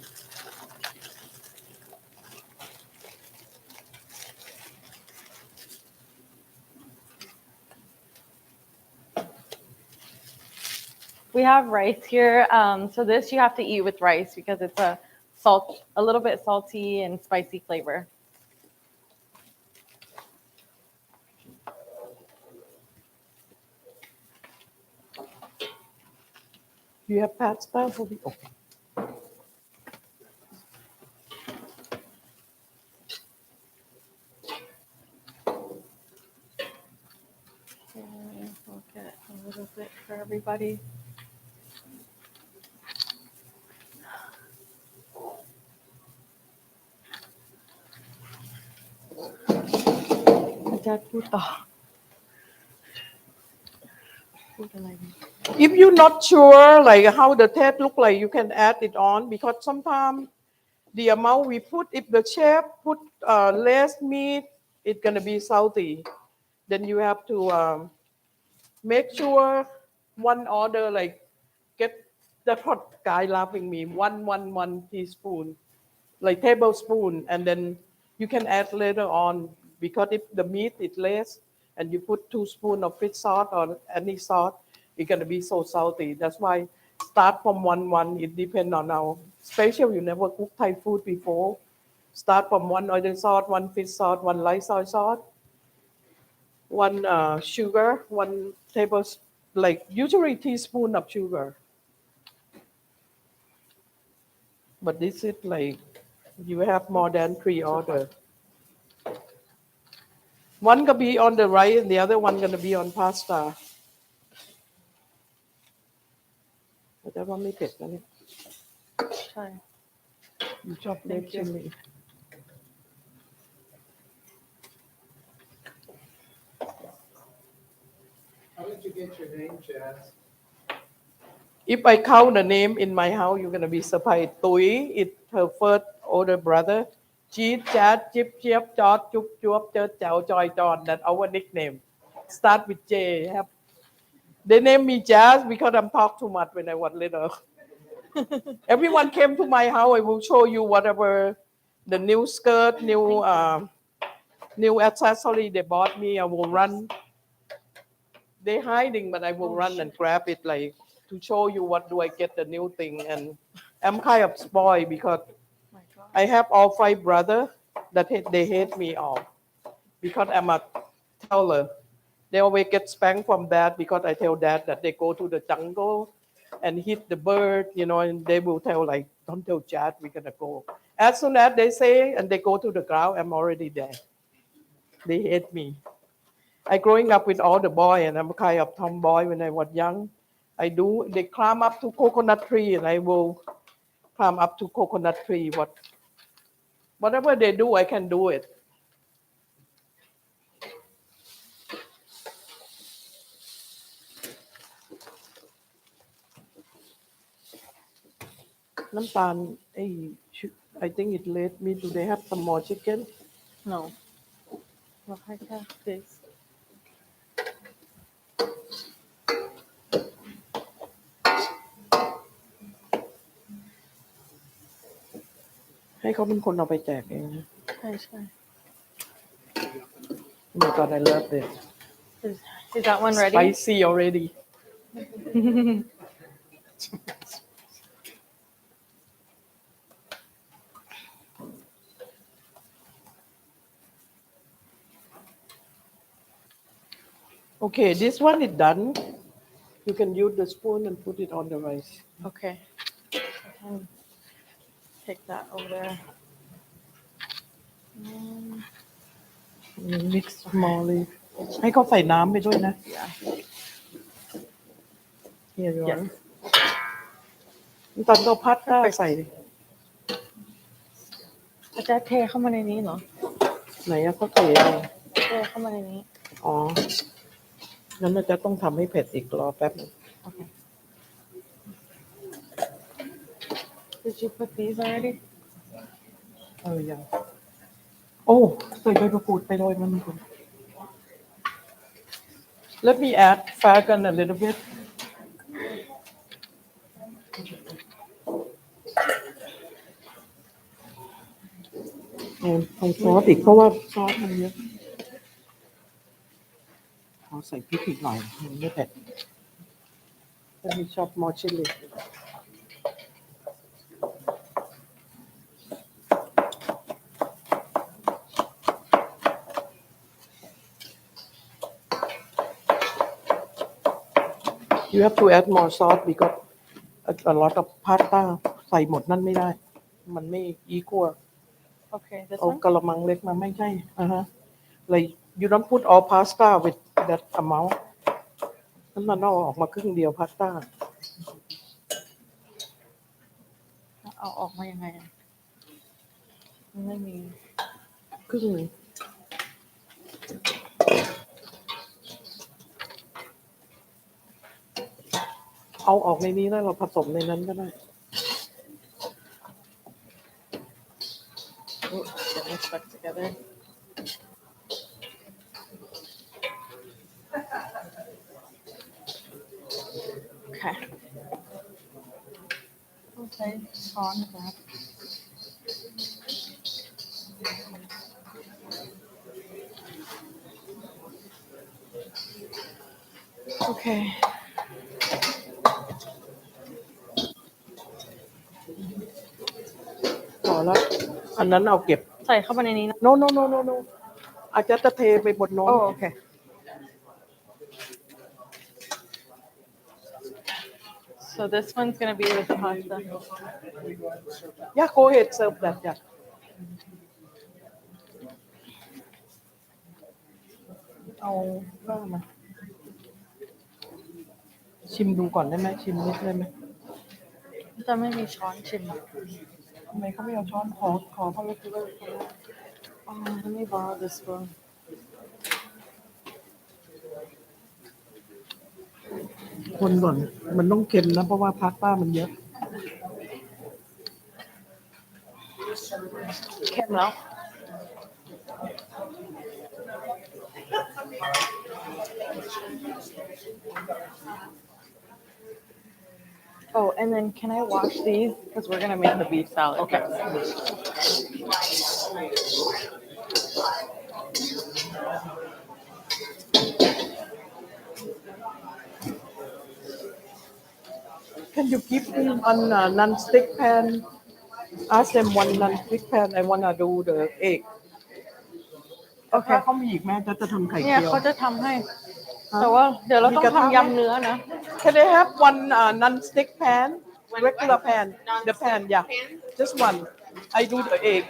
We have rice here. So this you have to eat with rice because it's a little bit salty and spicy flavor. You have pasta for me? Okay. We'll get a little bit for everybody. Dad,พูดต่อ พูดอะไรดี If you're not sure like how the taste look like, you can add it on because sometimes the amount we put, if the chef put less meat, it's gonna be salty. Then you have to make sure 1 order like get that's what guy laughing me 1 teaspoon, like tablespoon, and then you can add later on because if the meat is less and you put 2 spoons of fish sauce or any sauce, it's gonna be so salty. That's why start from 1. It depends on our special. You never cook Thai food before, Start from 1 oyster sauce, 1 fish sauce, 1 light soy sauce, 1 sugar, 1 tablespoon, like usually teaspoon of sugar. But this is like you have more than 3 orders. One gonna be on the rice and the other one gonna be on pasta. แต่ว่าไม่เผ็ดนะเนี่ย ใช่ You chop red chili. How did you get your name, Jazz? If I count the name in my house, you're gonna be surprised. Tui is her first older brother. Jeet, Chad, Chip, Chiep, Jot, Chup, Chuop, Chert, Chow, Joy, John. That's our nickname. Start with J. They named me Jazz because I'm talk too much when I was little. Everyone came to my house. I will show you whatever the new skirt, new accessory they bought me. I will run. They hiding, but I will run and grab it like to show you what do I get the new thing. And I'm kind of spoiled because I have all 5 brothers that they hate me all because I'm a teller. They always get spanked from dad because I tell dad that they go to the jungle and hit the bird, and they will tell like, don't tell Chad, we're gonna go. As soon as they say and they go to the ground, I'm already there. They hate me. I growing up with all the boy and I'm kind of tomboy when I was young. They climb up to coconut tree and I will climb up to coconut tree. Whatever they do, I can do it. I think it led me. Do they have some more chicken? No. Well, I have this. ให้เขาเป็นคนเอาไปแจกเองนะ ใช่ใช่ Oh my God, I love this. Is that one ready? Spicy already. Okay, this one is done. You can use the spoon and put it on the rice. Okay. I can take that over there. Mix smallly. ให้เขาใส่น้ำไปด้วยนะ Yeah. Here you Yes. are. ตอนเราพัดก็ใส่ อาจารย์เทเข้ามาในนี้เหรอ ไหนอะเขาใส่อะไร เทเข้ามาในนี้ อ๋อ งั้นเราจะต้องทำให้เผ็ดอีกรอแป๊บนึง Okay. Did you put these already? ยังโอ้ใส่ใบมะกรูดไปเลยมันคุณ Let me add fragrant a little bit. เอาซอสอีกเพราะว่าซอสมันเยอะขอใส่พริกอีกหน่อยมันไม่เผ็ดแต่มีชอบมอชิลลี่ You have to add more salt because a lot of pasta ใส่หมดนั่นไม่ได้ มันไม่ equal Okay, this เอา one? กระมังเล็กมาไม่ใช่like you don't put all pasta with that amount นั่นมันเอาออกมาครึ่งเดียวพาสต้า เอาออกมายังไงอะมันไม่มี ครึ่งหนึงเอาออกในนี้แล้วเราผสมในนั้นก็ได้ Ooh, get them stuck together. Okay. Okay, on that. Okay. พอแล้ว อันนั้นเอาเก็บ ใส่เข้าไปในนี้นะ no no no no no อาจจะเทไปบนโน้น Oh, okay. So this one's gonna be with the pasta. Yeah, go ahead, serve that. Yeah. เอาข้าวมา ชิมดูก่อนได้ไหมชิมนิดได้ไหม จะไม่มีช้อนชิม ทำไมเขาไม่เอาช้อนขอเขาเลยคือว่า Oh, let me borrow this spoon. คนก่อน มันต้องเค็มนะ เพราะว่าพาสต้ามันเยอะ เค็มแล้ว Oh, and then can I wash these? Because we're gonna make the beef salad. Okay. Can you give me one non-stick pan? Ask them one non-stick pan. I wanna do the egg. โอเค ถ้าเขามีอีกแม่จะทำไข่ เนี่ย เจียว เขาจะทำให้ แต่ว่าเดี๋ยวเราต้องทำยำเนื้อนะ Can I have one non-stick pan? Regular pan. The pan, yeah. Just one. I do the egg.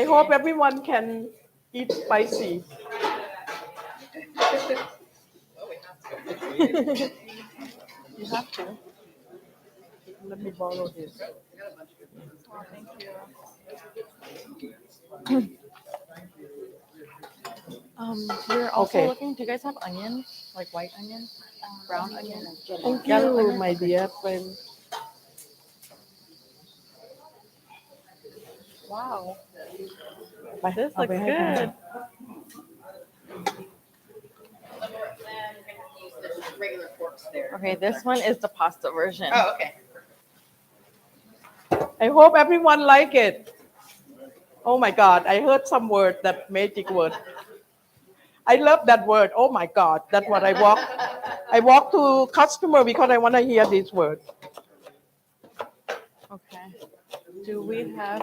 I hope everyone can eat spicy. You have to. Let me borrow this. We're also Okay. looking. Do you guys have onions? Like white onions? Brown onions? Thank Yellow you, onions? my dear friend. Wow. ไป This เอา looks ไปให้ทำ good. Regular forks there. Okay, this one is the pasta version. Oh, okay. I hope everyone like it. Oh my God, I heard some word, that magic word. I love that word. Oh my God, that's what I walk to customer because I want to hear this word. Okay. Do we have?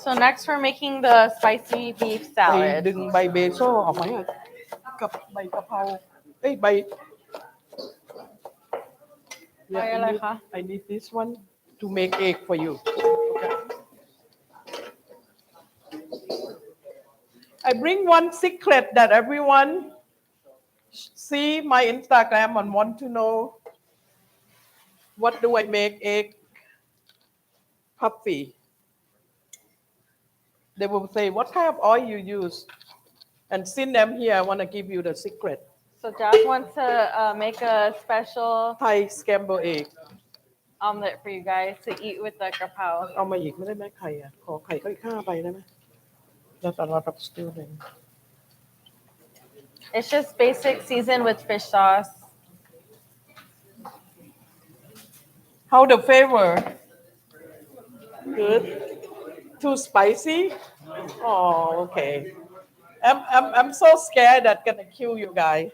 So next we're making the spicy beef ไป salad. ดึงใบเบโซออกมาให้กับใบกะเพราใบ ใบอะไรคะ I need this one to make egg for you. I bring one secret that everyone see my Instagram and want to know what do I make egg puffy. They will say, what kind of oil you use? And since I'm here, I want to give you the secret. So Jazz wants to make a special Thai scrambled egg. omelet for you guys to eat with the grapao. เอามาอีกไม่ได้ไหมไข่ขอไข่ก็อีก5ใบได้ไหม That's a lot of students. It's just basic seasoned with fish sauce. How the flavor? Good. Too spicy? Oh, okay. I'm so scared that gonna kill you guys.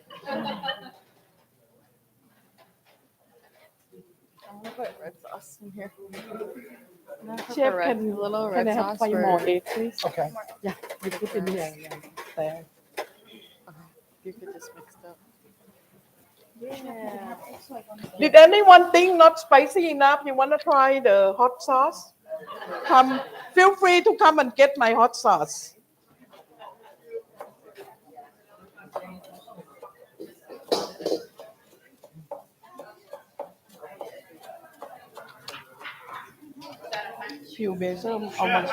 I'm gonna put red sauce in here. I'm gonna put Chef, the red, little red can I have sauce 5 for. more egg, please? Okay. Yeah, you put in here. There. You could just mix it up. Yeah. Did anyone think not spicy enough? You want to try the hot sauce? Feel free to come and get my hot sauce. Few basil, how much?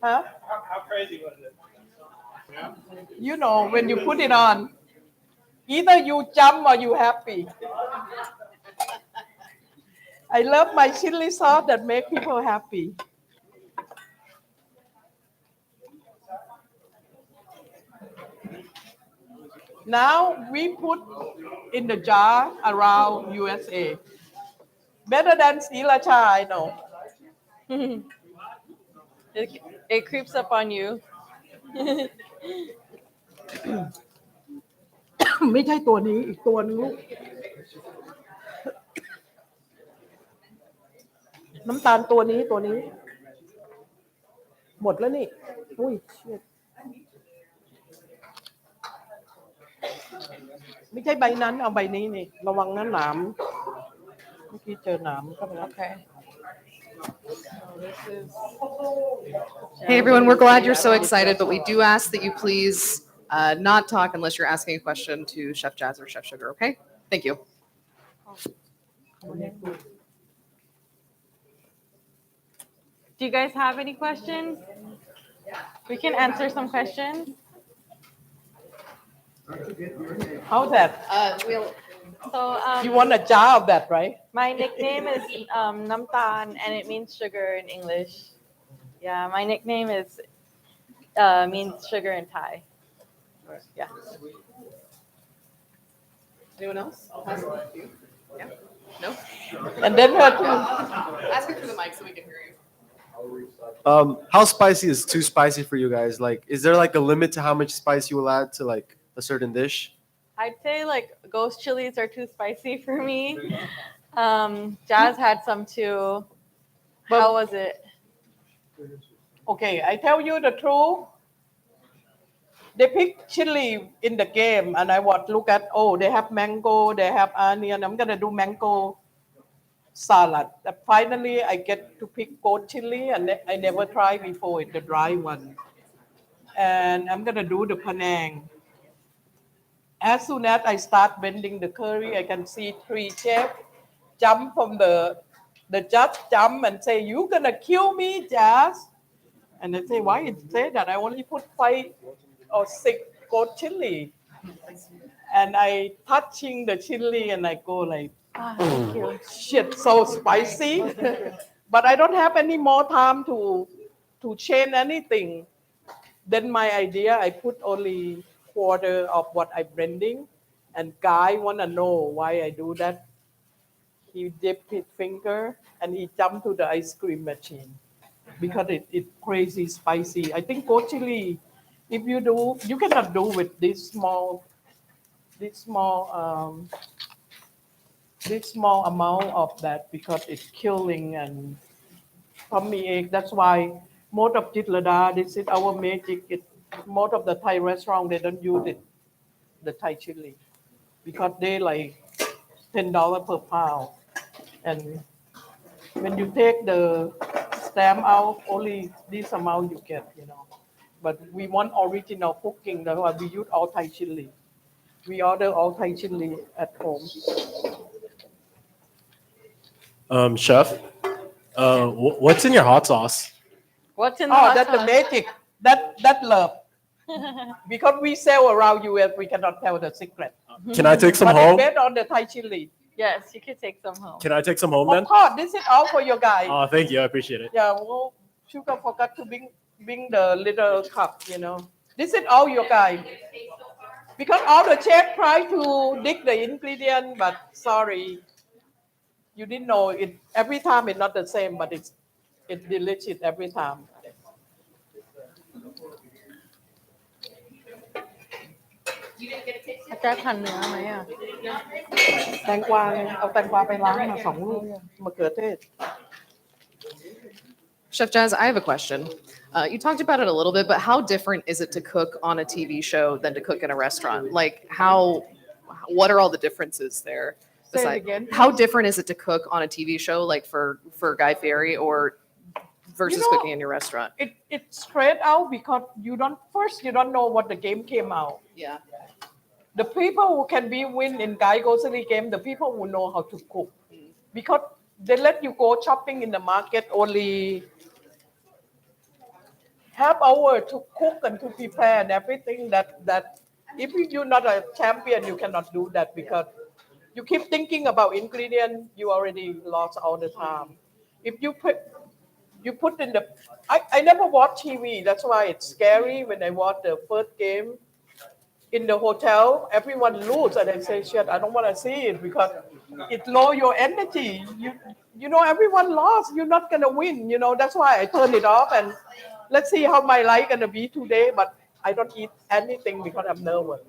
Huh? How crazy was it? You know, when you put it on, either you jump or you happy. I love my chili sauce that make people happy. Now we put in the jar around USA. Better than Sriracha, I know. It creeps up on you. ไม่ใช่ตัวนี้อีกตัวนึงลูกน้ำตาลตัวนี้หมดแล้วนี่อุ้ยเชี่ยไม่ใช่ใบนั้นเอาใบนี้นี่ระวังนะหนามเมื่อกี้เจอหนามเข้าไปแล้ว Okay. Hey everyone, we're glad you're so excited, but we do ask that you please not talk unless you're asking a question to Chef Jazz or Chef Sugar, okay? Thank you. Do you guys have any questions? We can answer some questions. How's that So you want a jar of that right my nickname is Namtan, and it means sugar in English. Yeah, my nickname is means sugar in Thai. Yeah. Anyone else? I'll pass it to you. Yeah? No? and then her too Ask it through the mic so we can hear you. How spicy is too spicy for you guys? Like, is there like a limit to how much spice you will add to like a certain dish? I'd say like ghost chilies are too spicy for me. Jazz had some too. How was it? okay I tell you the truth they pick chili in the game and I want look at they have mango they have onion I'm gonna do mango salad finally I get to pick goat chili and I never tried before it the dry one and I'm gonna do the panang as soon as I start bending the curry I can see 3 chefs jump from the judge jump and say you gonna kill me Jazz and I say why it say that I only put 5 or 6 goat chili and I touching the chili and I go like Thank you. shit so spicy but I don't have any more time to change anything then my idea I put only quarter of what I'm blending and guy wanna know why I do that he dipped his finger and he jumped to the ice cream machine because it's crazy spicy I think goat chili if you do you cannot do with this small amount of that because it's killing and tummy ache that's why most of Jitlada this is our magic most of the Thai restaurant they don't use it the Thai chili because they like $10 per pound and when you take the stamp out only this amount you get but we want original cooking that's why we use all Thai chili we order all Thai chili at home Chef, what's in your hot sauce? What's in the hot that's the sauce? magic that love because we sell around US we cannot tell the secret Can I take some but home? it's based on the Thai chili Yes, you could take some home. Can I take some home of then? course this is all for your guys Oh, thank you. I appreciate it. yeah well Sugar forgot to bring the little cup this is all your guys because all the chef try to dig the ingredient but sorry you didn't know it every time it's not the same but it's delicious every time อาจารย์ทานเนื้อไหมอ่ะ แตงกวาไงเอาแตงกวาไปล้างมา2 ลูกมะเขือเทศ Chef Jazz, I have a question. You talked about it a little bit, but how different is it to cook on a TV show than to cook in a restaurant? Like what are all the differences there? Say it again. How different is it to cook on a TV show like for Guy Fieri or versus cooking in your restaurant? It's straight out because you don't know what the game came out Yeah. the people who can be win in Guy grocery game the people who know how to cook because they let you go shopping in the market only half hour to cook and to prepare and everything that if you're not a champion you cannot do that because you keep thinking about ingredient you already lost all the time if you put in the I never watch TV that's why it's scary when I watch the first game in the hotel, everyone lose, and I say, shit, I don't want to see it because it low your energy. You know, everyone lost. You're not gonna win. You know, that's why I turn it off and let's see how my life gonna be today. But I don't eat anything because I'm nervous.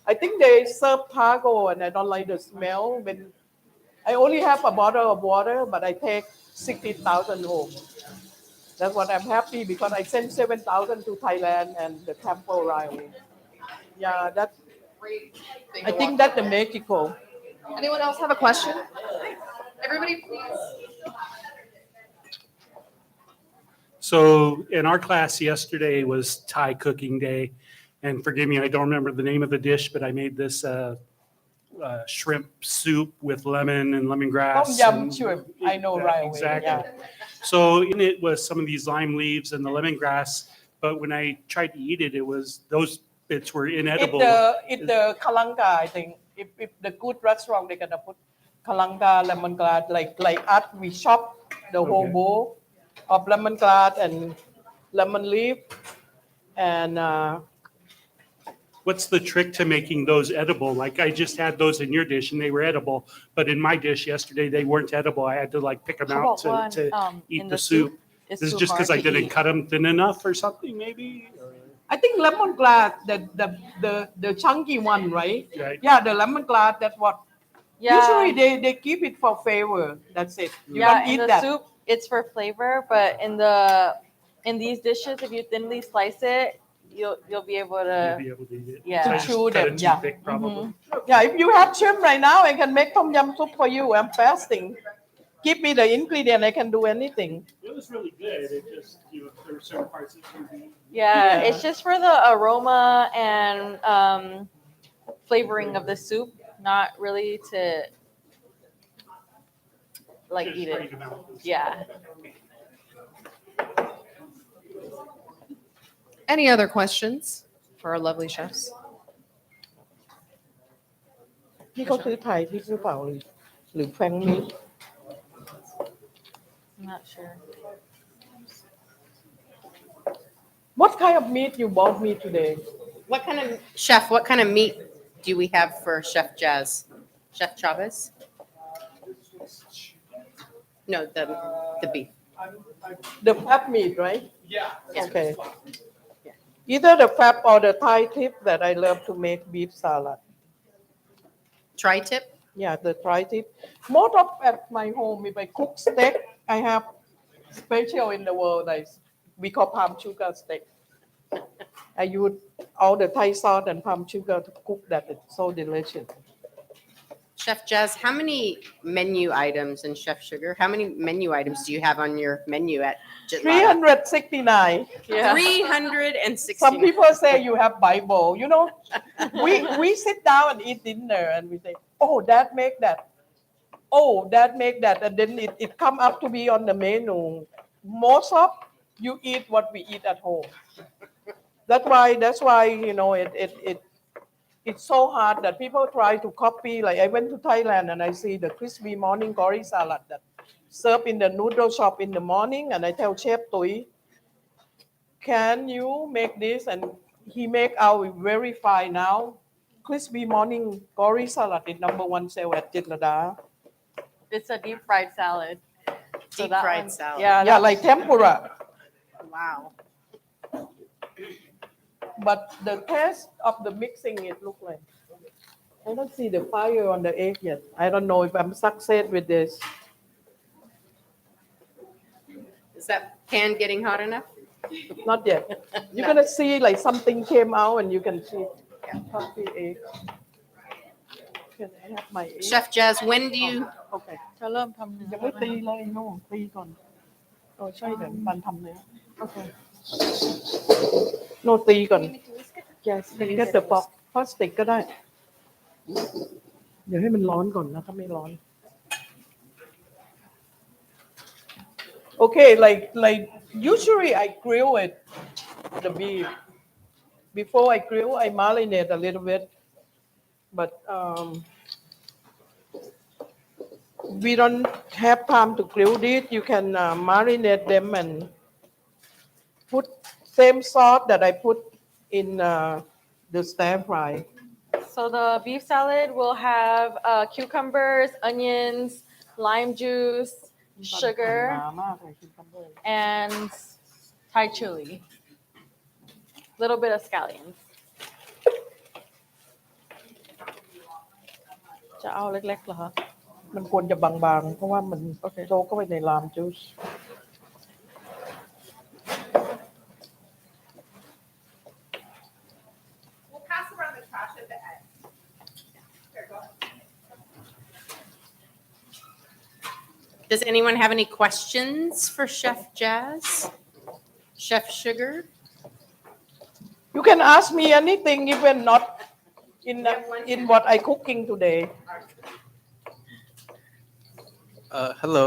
I think they serve taco, and I don't like the smell. When I only have a bottle of water, but I take 60,000 home. That's what I'm happy because I sent 7,000 to Thailand and the temple rivalry. Yeah, that's. Great thing I to think walk that's the through. Mexico. Anyone else have a question? Everybody, please. So in our class yesterday was Thai cooking day, and forgive me, I don't remember the name of the dish, but I made this shrimp soup with lemon and lemongrass. Tom yum and- shrimp. I know right away. Exactly. Yeah. So in it was some of these lime leaves and the lemongrass, but when I tried to eat it, it was those bits were inedible. It's the kalanga, I think. If the good restaurant, they're gonna put kalanga, lemongrass, like us, we chop the whole Okay. bowl of lemongrass and lemon leaf, and What's the trick to making those edible? Like I just had those in your dish and they were edible, but in my dish yesterday they weren't edible. I had to like pick them How out about to one eat in the soup. It's This is too just because hard I to didn't eat. cut them thin enough or something, maybe. I think lemongrass, the chunky one, right? Right. Yeah, the lemongrass. That's what. Yeah. Usually they keep it for flavor. That's it. You Yeah, don't in eat the that. soup, it's for flavor, but in these dishes, if you thinly slice it, you'll be able You'll to. be able to eat it. Yeah. So I To just chew cut them, it too yeah. thick, probably. Yeah, if you have shrimp right now, I can make tom yum soup for you. I'm fasting. Give me the ingredient, I can do anything. It was really good. It just, there were certain parts that you be. Yeah, Yeah. it's just for the aroma and flavoring of the soup, not really to like just eat straight it. them out. Yeah. Any other questions for our lovely chefs? นี่เขาซื้อไทยพริกหรือเปล่าหรือแฟงมิด I'm not sure. What kind of meat you bought me today? What kind of chef? What kind of meat do we have for Chef Jazz? Chef Chavez? No, the beef. The fat meat, right? Yeah. Okay. Either the fat or the Thai tip that I love to make beef salad. Tri-tip. Yeah, the Thai tip. Most of at my home, if I cook steak, I have special in the world. We call palm sugar steak. I use all the Thai sauce and palm sugar to cook that. It's so delicious. Chef Jazz, how many menu items and Chef Sugar? How many menu items do you have on your menu at Jitlada? 369. Yeah. 360. Some people say you have Bible. You know, we sit down and eat dinner and we say, oh, that make that. Oh, that make that. And then it come up to be on the menu. Most of you eat what we eat at home. That's why you know it's so hard that people try to copy. Like I went to Thailand and I see the crispy morning curry salad that served in the noodle shop in the morning, and I tell Chef Tui, can you make this? And he make out very fine now. Crispy morning curry salad is number one sale at Jitlada. It's a deep fried salad. So Deep that fried one- salad. Yeah. Yeah, like tempura. Wow. But the taste of the mixing, it look like. I don't see the fire on the egg yet. I don't know if I'm success with this. Is that pan getting hot enough? Not yet. You're gonna see like something came out and you can see puffy egg. Can I have my egg? Chef Jazz, when do you? Okay. จะเริ่มทำเนื้อ ยังไม่ตีเลยโน่ตีก่อนใช่เดี๋ยวปันทำเนื้อ Okay. โน่ตีก่อน Yes. get the box plastic ก็ได้ เดี๋ยวให้มันร้อนก่อนนะถ้าไม่ร้อน Okay, like usually I grill it, the beef. Before I grill, I marinate a little bit, but we don't have time to grill it. You can marinate them and put same sauce that I put in the stir fry. So the beef salad will have cucumbers, onions, lime juice, sugar, มามากเลย cucumber and Thai chili. Little bit of scallions. จะเอาเล็กๆเหรอคะ มันควรจะบางๆ เพราะว่ามันโจกเข้าไปในลามจูส We'll pass around the trash at the end. Here, go ahead. Does anyone have any questions for Chef Jazz? Chef Sugar? You can ask me anything even not in what I cooking today. Hello.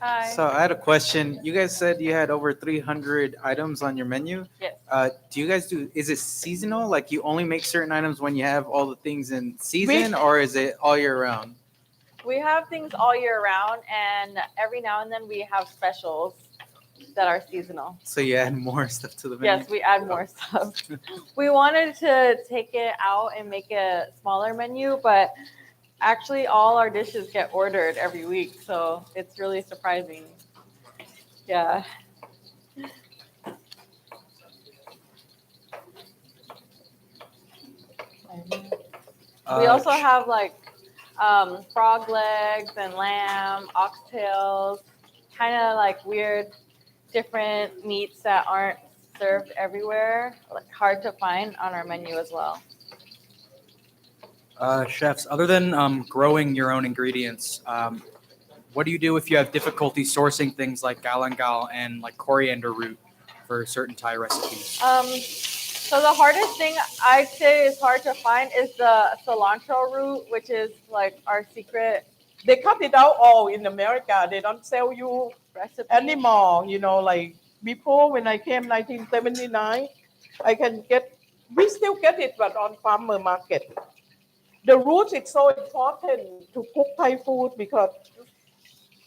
Hi. So I had a question. You guys said you had over 300 items on your menu. Yes. Do you guys is it seasonal? Like you only make certain items when you have all the things in season, or is it all year round? We have things all year round, and every now and then we have specials that are seasonal. So you add more stuff to the menu? Yes, we add more stuff. We wanted to take it out and make a smaller menu, but actually all our dishes get ordered every week, so it's really surprising. Yeah. We also have like frog legs and lamb, oxtails, kind of like weird, different meats that aren't served everywhere, like hard to find on our menu as well. Chefs, other than growing your own ingredients, what do you do if you have difficulty sourcing things like galangal and like coriander root for certain Thai recipes? So the hardest thing I'd say is hard to find is the cilantro root, which is like our secret They cut it out all in America. They don't sell you recipe. anymore. You know, like before when I came 1979, we still get it, but on farmer market. The roots is so important to cook Thai food because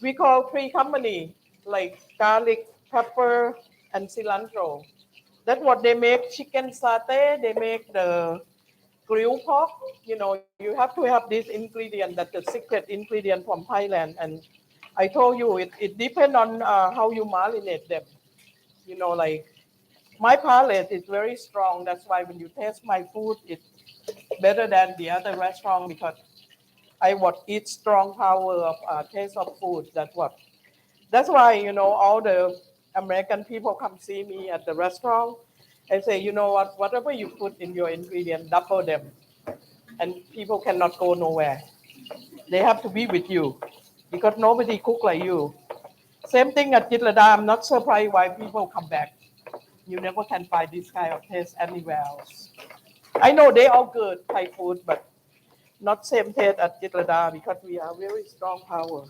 we call three company like garlic, pepper, and cilantro. That's what they make chicken satay. They make the grilled pork. You know, you have to have this ingredient. That's the secret ingredient from Thailand. And I told you, it depends on how you marinate them. You know, like my palate is very strong. That's why when you taste my food, it's better than the other restaurant because I would eat strong power of taste of food. That's why, you know, all the American people come see me at the restaurant and say, you know what, whatever you put in your ingredient, double them. And people cannot go nowhere. They have to be with you because nobody cook like you. Same thing at Jitlada. I'm not surprised why people come back. You never can find this kind of taste anywhere else. I know they all good Thai food, but not same taste at Jitlada because we are very strong power.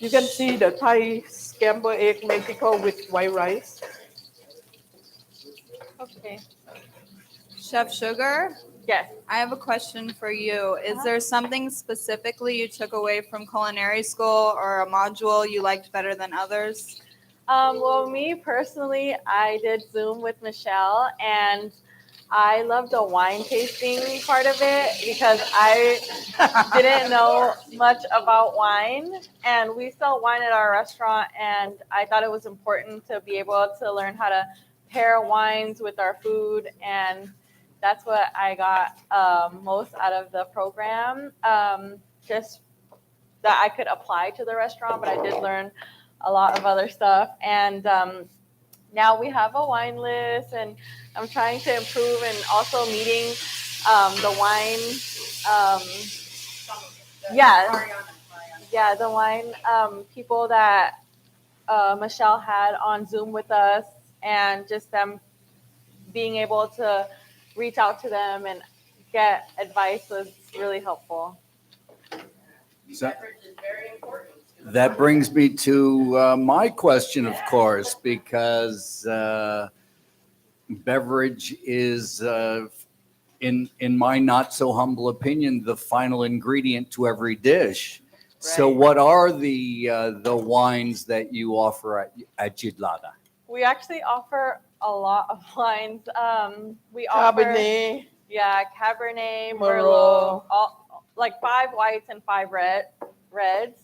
You can see the Thai scrambled egg Mexico with white rice. Okay. Chef Sugar, Yes. I have a question for you. Is there something specifically you took away from culinary school or a module you liked better than others? Well, me personally, I did Zoom with Michelle, and I loved the wine tasting part of it because I didn't know much about wine, and we sell wine at our restaurant, and I thought it was important to be able to learn how to pair wines with our food, and that's what I got most out of the program. Just that I could apply to the restaurant, but I did learn a lot of other stuff. And now we have a wine list, and I'm trying to improve and also meeting the wine. The wine people that Michelle had on Zoom with us, and just them being able to reach out to them and get advice was really helpful. That brings me to my question, of course, because beverage is, in my not so humble opinion, the final ingredient to every dish. So, what are the wines that you offer at Jitlada? We actually offer a lot of wines. We offer Cabernet, Cabernet, Merlot. Merlot, all, like 5 whites and 5 reds.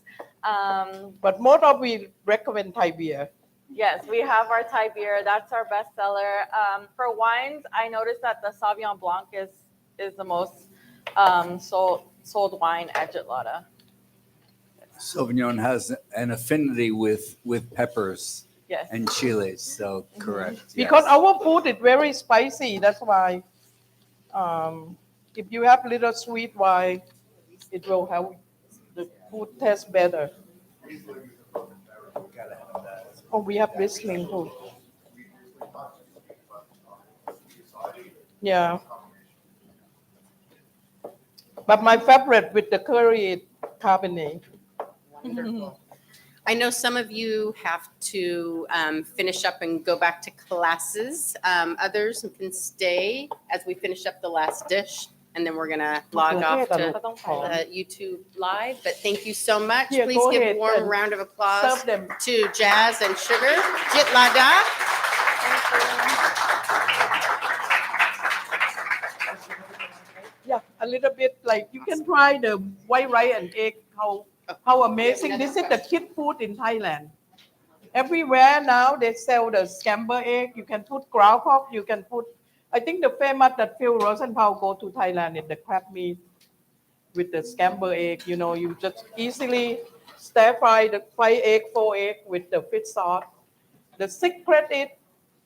but most of we recommend Thai beer. Yes, we have our Thai beer. That's our best seller. For wines, I noticed that the Sauvignon Blanc is the most sold wine at Jitlada. Sauvignon has an affinity with peppers Yes. and chiles, so correct. Because yes. our food is very spicy. That's why if you have little sweet wine, it will help the food taste better. Oh, we have Riesling too. Yeah. But my favorite with the curry is Cabernet. Wonderful. I know some of you have to finish up and go back to classes. Others can stay as we finish up the last dish, and then we're gonna log off to YouTube Live. But thank you so much. Yeah, Please go give a ahead warm and round of applause serve them. to Jazz and Sugar. Jitlada. Yeah, a little bit like you can try the white rice and egg. How amazing! This is the kid food in Thailand. Everywhere now they sell the scamber egg. You can put ground pork. You can put. I think the famous that Phil Rosenthal go to Thailand is the crab meat with the scamber egg. You know, you just easily stir fry the 4 egg with the fish sauce. The secret is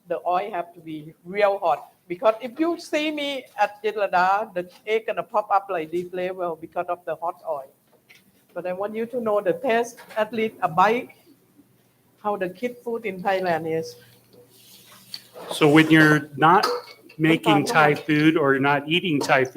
the oil have to be real hot. Because if you see me at Jitlada, the egg gonna pop up like this level because of the hot oil. But I want you to know the taste, at least a bite, how the kid food in Thailand is. So when you're not making Thai food or you're not eating Thai food,